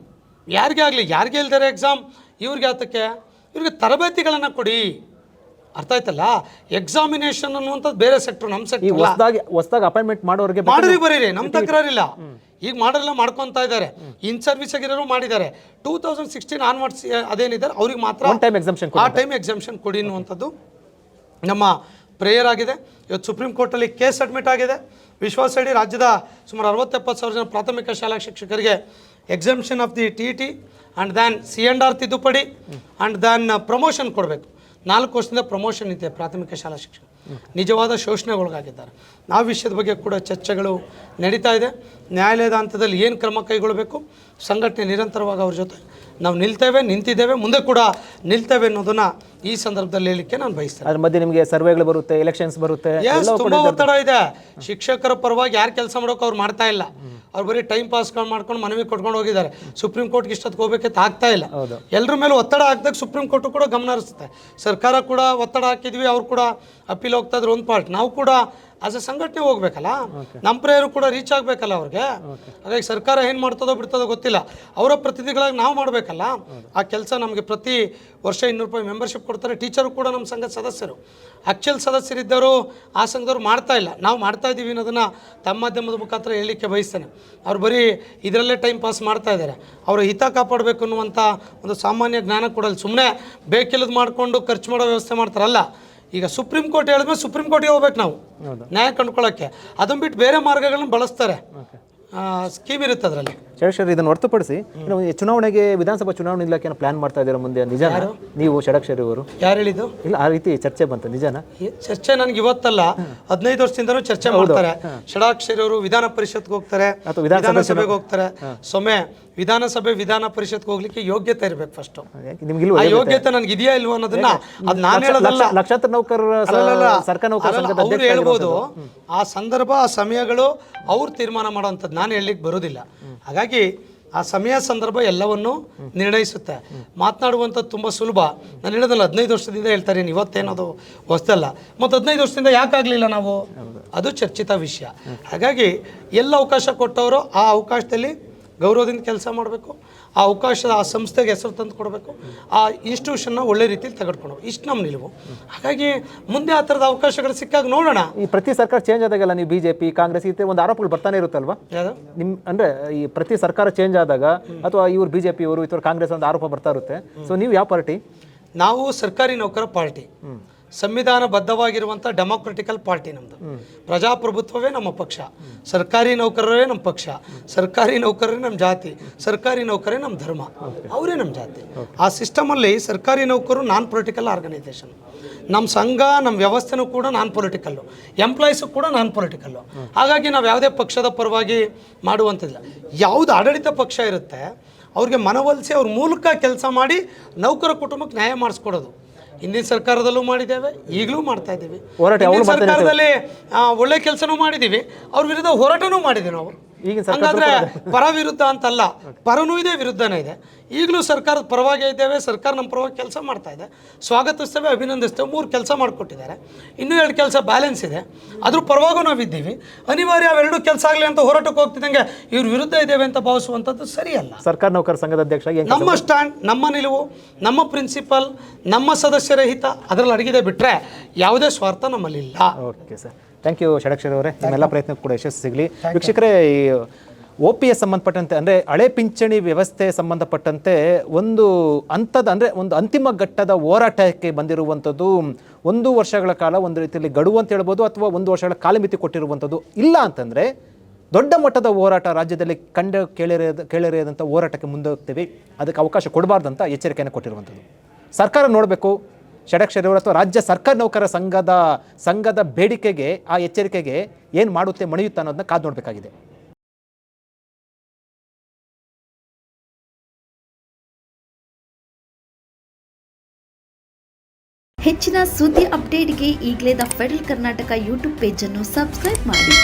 ಯಾರಿಗೆ ಆಗಲಿ, ಯಾರಿಗೆ ಇಲ್ದಾರೆ ಎಕ್ಸಾಮ್, ಇವ್ರಿಗೆ ಆತಕ್ಕೆ ಇವ್ರಿಗೆ ತರಬೇತಿಗಳನ್ನು ಕೊಡಿ. ಅರ್ಥ ಆಯ್ತಲ್ಲ? ಎಕ್ಸಾಮಿನೇಷನ್ ಅನ್ನುವಂಥದ್ದು ಬೇರೆ ಸೆಕ್ಟ್ರು, ನಮ್ಮ ಸೆಕ್ಟ್ರ್. ಹೊಸದಾಗಿ ಅಪಾಯಿಂಟ್ಮೆಂಟ್ ಮಾಡೋರಿಗೆ ಮಾಡಿರಿ ಬರೀರಿ, ನಮ್ಮ ತಕರಾರಿಲ್ಲ. ಈಗ ಮಾಡಲ್ಲ, ಮಾಡ್ಕೊತಾ ಇದ್ದಾರೆ. ಇನ್ ಸರ್ವಿಸ್ ಆಗಿರೋರು ಮಾಡಿದ್ದಾರೆ. 2016 ಆನ್ವರ್ಡ್ಸ್ ಅದೇನಿದ್ದಾರೆ ಅವ್ರಿಗೆ ಮಾತ್ರ ಆ ಟೈಮ್ ಎಕ್ಸಾಮ್ಷನ್ ಕೊಡಿ ಅನ್ನುವಂಥದ್ದು ನಮ್ಮ ಪ್ರೇಯರ್ ಆಗಿದೆ. ಇವತ್ತು ಸುಪ್ರೀಂ ಕೋರ್ಟಲ್ಲಿ ಕೇಸ್ ಅಡ್ಮಿಟ್ ಆಗಿದೆ. ವಿಶ್ವಾಸ ಅಡಿ ರಾಜ್ಯದ ಸುಮಾರು 60-70 ಸಾವಿರ ಜನ ಪ್ರಾಥಮಿಕ ಶಾಲಾ ಶಿಕ್ಷಕರಿಗೆ exemption of the TET and than C&R ತಿದ್ದುಪಡಿ ಆ್ಯಂಡ್ ದ್ಯಾನ್ ಪ್ರಮೋಷನ್ ಕೊಡಬೇಕು. 4 ವರ್ಷದಿಂದ ಪ್ರಮೋಷನ್ ಇದೆ ಪ್ರಾಥಮಿಕ ಶಾಲಾ ಶಿಕ್ಷಕ. ನಿಜವಾದ ಶೋಷಣೆಗೊಳಗಾಗಿದ್ದಾರೆ. ಆ ವಿಷಯದ ಬಗ್ಗೆ ಕೂಡ ಚರ್ಚೆಗಳು ನಡೀತಾ ಇದೆ. ನ್ಯಾಯಾಲಯದ ಹಂತದಲ್ಲಿ ಏನು ಕ್ರಮ ಕೈಗೊಳ್ಳಬೇಕು, ಸಂಘಟನೆ ನಿರಂತರವಾಗಿ ಅವ್ರ ಜೊತೆ ನಾವು ನಿಂತಿದ್ದೇವೆ, ಮುಂದೆ ಕೂಡ ನಿಲ್ತೇವೆ ಅನ್ನೋದನ್ನ ಈ ಸಂದರ್ಭದಲ್ಲಿ ಹೇಳಲಿಕ್ಕೆ ನಾನು ಬಯಸ್ತೇನೆ. ಅದ್ರ ಮಧ್ಯೆ ನಿಮಗೆ ಸರ್ವೆಗಳು ಬರುತ್ತೆ, ಎಲೆಕ್ಷನ್ಸ್ ಬರುತ್ತೆ, ತುಂಬ ಒತ್ತಡ ಇದೆ. ಶಿಕ್ಷಕರ ಪರವಾಗಿ ಯಾರು ಕೆಲಸ ಮಾಡೋಕೆ ಅವ್ರು ಮಾಡ್ತಾ ಇಲ್ಲ. ಅವ್ರು ಬರೀ ಟೈಮ್ ಪಾಸ್ ಮಾಡ್ಕೊಂಡು ಮನವಿ ಕೊಟ್ಕೊಂಡು ಹೋಗಿದ್ದಾರೆ. ಸುಪ್ರೀಂ ಕೋರ್ಟ್ಗೆ ಇಷ್ಟೊತ್ತಿಗೆ ಹೋಗ್ಬೇಕಂತ ಆಗ್ತಾ ಇಲ್ಲ. ಎಲ್ಲರ ಮೇಲೆ ಒತ್ತಡ ಹಾಕಿದಾಗ ಸುಪ್ರೀಂ ಕೋರ್ಟು ಕೂಡ ಗಮನ ಹರಿಸುತ್ತೆ. ಸರ್ಕಾರ ಕೂಡ ಒತ್ತಡ ಹಾಕಿದ್ವಿ, ಅವ್ರು ಕೂಡ ಅಪೀಲ್ ಹೋಗ್ತಾ ಇದ್ರು ಒಂದು ಪಾರ್ಟ್. ನಾವು ಕೂಡ ಆಸ್ ಎ ಸಂಘಟನೆ ಹೋಗ್ಬೇಕಲ್ಲ, ನಮ್ಮ ಪ್ರೇಯರು ಕೂಡ ರೀಚ್ ಆಗಬೇಕಲ್ಲ ಅವ್ರಿಗೆ. ಹಾಗಾಗಿ ಸರ್ಕಾರ ಏನು ಮಾಡ್ತದೋ ಬಿಡ್ತದೋ ಗೊತ್ತಿಲ್ಲ, ಅವರ ಪ್ರತಿನಿಧಿಗಳಾಗಿ ನಾವು ಮಾಡಬೇಕಲ್ಲ. ಆ ಕೆಲಸ ನಮಗೆ ಪ್ರತಿ ವರ್ಷ 200 ರೂಪಾಯಿ ಮೆಂಬರ್ಶಿಪ್ ಕೊಡ್ತಾರೆ. ಟೀಚರು ಕೂಡ ನಮ್ಮ ಸಂಘದ ಸದಸ್ಯರು. ಆ್ಯಕ್ಚುಯಲ್ ಸದಸ್ಯರಿದ್ದವರು ಆ ಸಂಘದವ್ರು ಮಾಡ್ತಾ ಇಲ್ಲ, ನಾವು ಮಾಡ್ತಾ ಇದ್ದೀವಿ ಅನ್ನೋದನ್ನು ತಮ್ಮ ಮಾಧ್ಯಮದ ಮುಖಾಂತರ ಹೇಳಲಿಕ್ಕೆ ಬಯಸ್ತೇನೆ. ಅವ್ರು ಬರೀ ಇದರಲ್ಲೇ ಟೈಮ್ ಪಾಸ್ ಮಾಡ್ತಾ ಇದ್ದಾರೆ. ಅವರ ಹಿತ ಕಾಪಾಡಬೇಕು ಅನ್ನುವಂಥ ಒಂದು ಸಾಮಾನ್ಯ ಜ್ಞಾನ ಕೊಡಲ್ಲ. ಸುಮ್ಮನೆ ಬೇಕಿಲ್ಲದ ಮಾಡಿಕೊಂಡು ಖರ್ಚು ಮಾಡೋ ವ್ಯವಸ್ಥೆ ಮಾಡ್ತಾರಲ್ಲ. ಈಗ ಸುಪ್ರೀಂ ಕೋರ್ಟ್ ಹೇಳಿದ್ಮೇಲೆ ಸುಪ್ರೀಂ ಕೋರ್ಟ್ಗೆ ಹೋಗ್ಬೇಕು ನಾವು ನ್ಯಾಯ ಕಂಡುಕೊಳ್ಳೋಕ್ಕೆ. ಅದನ್ನು ಬಿಟ್ಟು ಬೇರೆ ಮಾರ್ಗಗಳನ್ನು ಬಳಸ್ತಾರೆ. ಸ್ಕೀಮ್ ಇರುತ್ತೆ ಅದರಲ್ಲಿ. ಷಡಕ್ಷರ್, ಇದನ್ನು ಹೊರತುಪಡಿಸಿ ಚುನಾವಣೆಗೆ, ವಿಧಾನಸಭಾ ಚುನಾವಣೆ ಇಲಾಖೆ ಪ್ಲಾನ್ ಮಾಡ್ತಾ ಇದ್ದೀರಾ ಮುಂದೆ, ನಿಜ? ನೀವು ಷಡಕ್ಷರಿ ಅವರು ಯಾರು ಹೇಳಿದ್ದು? ಇಲ್ಲ, ಆ ರೀತಿ ಚರ್ಚೆ ಬಂತು, ನಿಜನಾ? ಚರ್ಚೆ ನನಗೆ ಇವತ್ತಲ್ಲ, 15 ವರ್ಷದಿಂದನೂ ಚರ್ಚೆ ಮಾಡ್ತಾರೆ. ಷಡಾಕ್ಷರಿ ಅವರು ವಿಧಾನ ಪರಿಷತ್ಗೆ ಹೋಗ್ತಾರೆ, ವಿಧಾನಸಭೆಗೆ ಹೋಗ್ತಾರೆ. ಸೊಮ್ಮೆ ವಿಧಾನ ಪರಿಷತ್ಗೆ ಹೋಗ್ಲಿಕ್ಕೆ ಯೋಗ್ಯತೆ ಇರಬೇಕು ಫಸ್ಟ್. ಆ ಯೋಗ್ಯತೆ ನನಗೆ ಇದೆಯಾ ಇಲ್ವಾ ಅನ್ನೋದನ್ನ ಅದು ನಾನು ಹೇಳೋದಲ್ಲ. ಲಕ್ಷಾಂತರ ನೌಕರರ ಸರ್ಕಾರ ಅವ್ರು ಹೇಳ್ಬೋದು. ಆ ಸಂದರ್ಭ, ಆ ಸಮಯಗಳು ಅವ್ರು ತೀರ್ಮಾನ ಮಾಡೋವಂಥದ್ದು ನಾನು ಹೇಳಲಿಕ್ಕೆ ಬರೋದಿಲ್ಲ. ಹಾಗಾಗಿ ಆ ಸಮಯ ಸಂದರ್ಭ ಎಲ್ಲವನ್ನು ನಿರ್ಣಯಿಸುತ್ತೆ. ಮಾತನಾಡುವಂಥದ್ದು ತುಂಬ ಸುಲಭ. ನಾನು ಹೇಳೋದಲ್ಲ, 15 ವರ್ಷದಿಂದ ಹೇಳ್ತಾರೆ, ಇವತ್ತೇನದು ಹೊಸದಲ್ಲ. ಮತ್ತು 15 ವರ್ಷದಿಂದ ಯಾಕಾಗಲಿಲ್ಲ ನಾವು, ಅದು ಚರ್ಚಿತ ವಿಷಯ. ಹಾಗಾಗಿ ಎಲ್ಲ ಅವಕಾಶ ಕೊಟ್ಟವರು ಆ ಅವಕಾಶದಲ್ಲಿ ಗೌರವದಿಂದ ಕೆಲಸ ಮಾಡಬೇಕು. ಆ ಅವಕಾಶದ ಆ ಸಂಸ್ಥೆಗೆ ಹೆಸರು ತಂದು ಕೊಡಬೇಕು. ಆ ಇನ್ಸ್ಟಿಟ್ಯೂಷನ್ನ ಒಳ್ಳೆ ರೀತಿಯಲ್ಲಿ ತೆಗೆದುಕೊಳ್ಬೇಕು. ಇಷ್ಟು ನಮ್ಮ ನಿಲುವು. ಹಾಗಾಗಿ ಮುಂದೆ ಆ ಥರದ ಅವಕಾಶಗಳು ಸಿಕ್ಕಾಗ ನೋಡೋಣ. ಈ ಪ್ರತಿ ಸರ್ಕಾರ ಚೇಂಜ್ ಆದಾಗೆಲ್ಲ ನೀವು BJP, ಕಾಂಗ್ರೆಸ್ ಈ ಒಂದು ಆರೋಪಗಳು ಬರ್ತಾನೆ ಇರುತ್ತಲ್ವಾ? ನಿಮ್ಮ ಅಂದರೆ ಈ ಪ್ರತಿ ಸರ್ಕಾರ ಚೇಂಜ್ ಆದಾಗ ಅಥವಾ ಇವ್ರು BJP ಇವರು ಇವರು ಕಾಂಗ್ರೆಸ್ ಒಂದು ಆರೋಪ ಬರ್ತಾ ಇರುತ್ತೆ. ಸೊ ನೀವು ಯಾವ ಪಾರ್ಟಿ? ನಾವು ಸರ್ಕಾರಿ ನೌಕರ ಪಾರ್ಟಿ, ಸಂವಿಧಾನಬದ್ಧವಾಗಿರುವಂಥ ಡೆಮೋಕ್ರೆಟಿಕಲ್ ಪಾರ್ಟಿ ನಮ್ಮದು. ಪ್ರಜಾಪ್ರಭುತ್ವವೇ ನಮ್ಮ ಪಕ್ಷ, ಸರ್ಕಾರಿ ನೌಕರರೇ ನಮ್ಮ ಪಕ್ಷ, ಸರ್ಕಾರಿ ನೌಕರರೇ ನಮ್ಮ ಜಾತಿ, ಸರ್ಕಾರಿ ನೌಕರೇ ನಮ್ಮ ಧರ್ಮ, ಅವರೇ ನಮ್ಮ ಜಾತಿ. ಆ ಸಿಸ್ಟಮಲ್ಲಿ ಸರ್ಕಾರಿ ನೌಕರರು ನಾನ್ ಪೊಲಿಟಿಕಲ್ ಆರ್ಗನೈಸೇಷನ್. ನಮ್ಮ ಸಂಘ, ನಮ್ಮ ವ್ಯವಸ್ಥೆನೂ ಕೂಡ ನಾನ್ ಪೊಲಿಟಿಕಲ್ಲು, ಎಂಪ್ಲಾಯೀಸು ಕೂಡ ನಾನ್ ಪೊಲಿಟಿಕಲ್ಲು. ಹಾಗಾಗಿ ನಾವು ಯಾವುದೇ ಪಕ್ಷದ ಪರವಾಗಿ ಮಾಡುವಂಥದ್ದಿಲ್ಲ. ಯಾವುದು ಆಡಳಿತ ಪಕ್ಷ ಇರುತ್ತೆ ಅವ್ರಿಗೆ ಮನವೊಲಿಸಿ ಅವ್ರ ಮೂಲಕ ಕೆಲಸ ಮಾಡಿ ನೌಕರ ಕುಟುಂಬಕ್ಕೆ ನ್ಯಾಯ ಮಾಡಿಸ್ಕೊಡೋದು. ಹಿಂದಿನ ಸರ್ಕಾರದಲ್ಲೂ ಮಾಡಿದ್ದೇವೆ, ಈಗಲೂ ಮಾಡ್ತಾ ಇದ್ದೀವಿ. ಸರ್ಕಾರದಲ್ಲಿ ಒಳ್ಳೆ ಕೆಲಸನೂ ಮಾಡಿದ್ದೀವಿ, ಅವ್ರ ವಿರುದ್ಧ ಹೋರಾಟನೂ ಮಾಡಿದ್ದೀವಿ ನಾವು. ಹಂಗಾದ್ರೆ ಪರ ವಿರುದ್ಧ ಅಂತಲ್ಲ, ಪರನೂ ಇದೆ, ವಿರುದ್ಧನೇ ಇದೆ. ಈಗಲೂ ಸರ್ಕಾರದ ಪರವಾಗೇ ಇದ್ದೇವೆ. ಸರ್ಕಾರ ನಮ್ಮ ಪರವಾಗಿ ಕೆಲಸ ಮಾಡ್ತಾ ಇದೆ, ಸ್ವಾಗತಿಸ್ತೇವೆ, ಅಭಿನಂದಿಸ್ತೇವೆ. 3 ಕೆಲಸ ಮಾಡಿಕೊಟ್ಟಿದ್ದಾರೆ, ಇನ್ನೂ 2 ಕೆಲಸ ಬ್ಯಾಲೆನ್ಸ್ ಇದೆ, ಅದ್ರ ಪರವಾಗೂ ನಾವಿದ್ದೀವಿ. ಅನಿವಾರ್ಯ ಅವೆರಡು ಕೆಲಸ ಆಗಲಿ ಅಂತ ಹೋರಾಟಕ್ಕೆ ಹೋಗ್ತಿದ್ದಂಗೆ ಇವ್ರ ವಿರುದ್ಧ ಇದ್ದೇವೆ ಅಂತ ಭಾವಿಸುವಂಥದ್ದು ಸರಿಯಲ್ಲ. ಸರ್ಕಾರ ನೌಕರ ಸಂಘದ ಅಧ್ಯಕ್ಷ, ನಮ್ಮ ಸ್ಟ್ಯಾಂಡ್, ನಮ್ಮ ನಿಲುವು, ನಮ್ಮ ಪ್ರಿನ್ಸಿಪಲ್, ನಮ್ಮ ಸದಸ್ಯರ ಹಿತ ಅದರಲ್ಲಿ ಅಡಗಿದೆ, ಬಿಟ್ಟರೆ ಯಾವುದೇ ಸ್ವಾರ್ಥ ನಮ್ಮಲ್ಲಿಲ್ಲ. Okay sir, thank you Shadakshari ಅವರೇ. ನಿಮ್ಮೆಲ್ಲ ಪ್ರಯತ್ನಕ್ಕೂ ಕೂಡ ಯಶಸ್ಸು ಸಿಗಲಿ. ವೀಕ್ಷಕರೇ, ಈ OPS ಸಂಬಂಧಪಟ್ಟಂತೆ ಅಂದರೆ ಹಳೆ ಪಿಂಚಣಿ ವ್ಯವಸ್ಥೆ ಸಂಬಂಧಪಟ್ಟಂತೆ ಒಂದು ಹಂತದ ಅಂದರೆ ಒಂದು ಅಂತಿಮ ಘಟ್ಟದ ಹೋರಾಟಕ್ಕೆ ಬಂದಿರುವಂಥದ್ದು. 1 ವರ್ಷಗಳ ಕಾಲ ಒಂದು ರೀತಿಯಲ್ಲಿ ಗಡುವು ಅಂತ ಹೇಳ್ಬೋದು, ಅಥವಾ 1 ವರ್ಷಗಳ ಕಾಲಮಿತಿ ಕೊಟ್ಟಿರುವಂಥದ್ದು. ಇಲ್ಲ ಅಂತಂದರೆ ದೊಡ್ಡ ಮಟ್ಟದ ಹೋರಾಟ ರಾಜ್ಯದಲ್ಲಿ ಕೇಳಿರಿಯದಂಥ ಹೋರಾಟಕ್ಕೆ ಮುಂದೆ ಹೋಗ್ತೀವಿ, ಅದಕ್ಕೆ ಅವಕಾಶ ಕೊಡಬಾರ್ದಂತ ಎಚ್ಚರಿಕೆಯನ್ನು ಕೊಟ್ಟಿರುವಂಥದ್ದು. ಸರ್ಕಾರ ನೋಡಬೇಕು, ಷಡಕ್ಷರಿ ಅವರು ಅಥವಾ ರಾಜ್ಯ ಸರ್ಕಾರಿ ನೌಕರ ಸಂಘದ ಬೇಡಿಕೆಗೆ, ಆ ಎಚ್ಚರಿಕೆಗೆ ಏನು ಮಾಡುತ್ತೆ, ಮಣಿಯುತ್ತೆ ಅನ್ನೋದನ್ನ ಕಾದು ನೋಡಬೇಕಾಗಿದೆ. ಹೆಚ್ಚಿನ ಸುದ್ದಿ ಅಪ್ಡೇಟ್ಗೆ ಈಗಲೇ the federal Karnataka YouTube page ಅನ್ನು ಸಬ್ಸ್ಕ್ರೈಬ್ ಮಾಡಿ.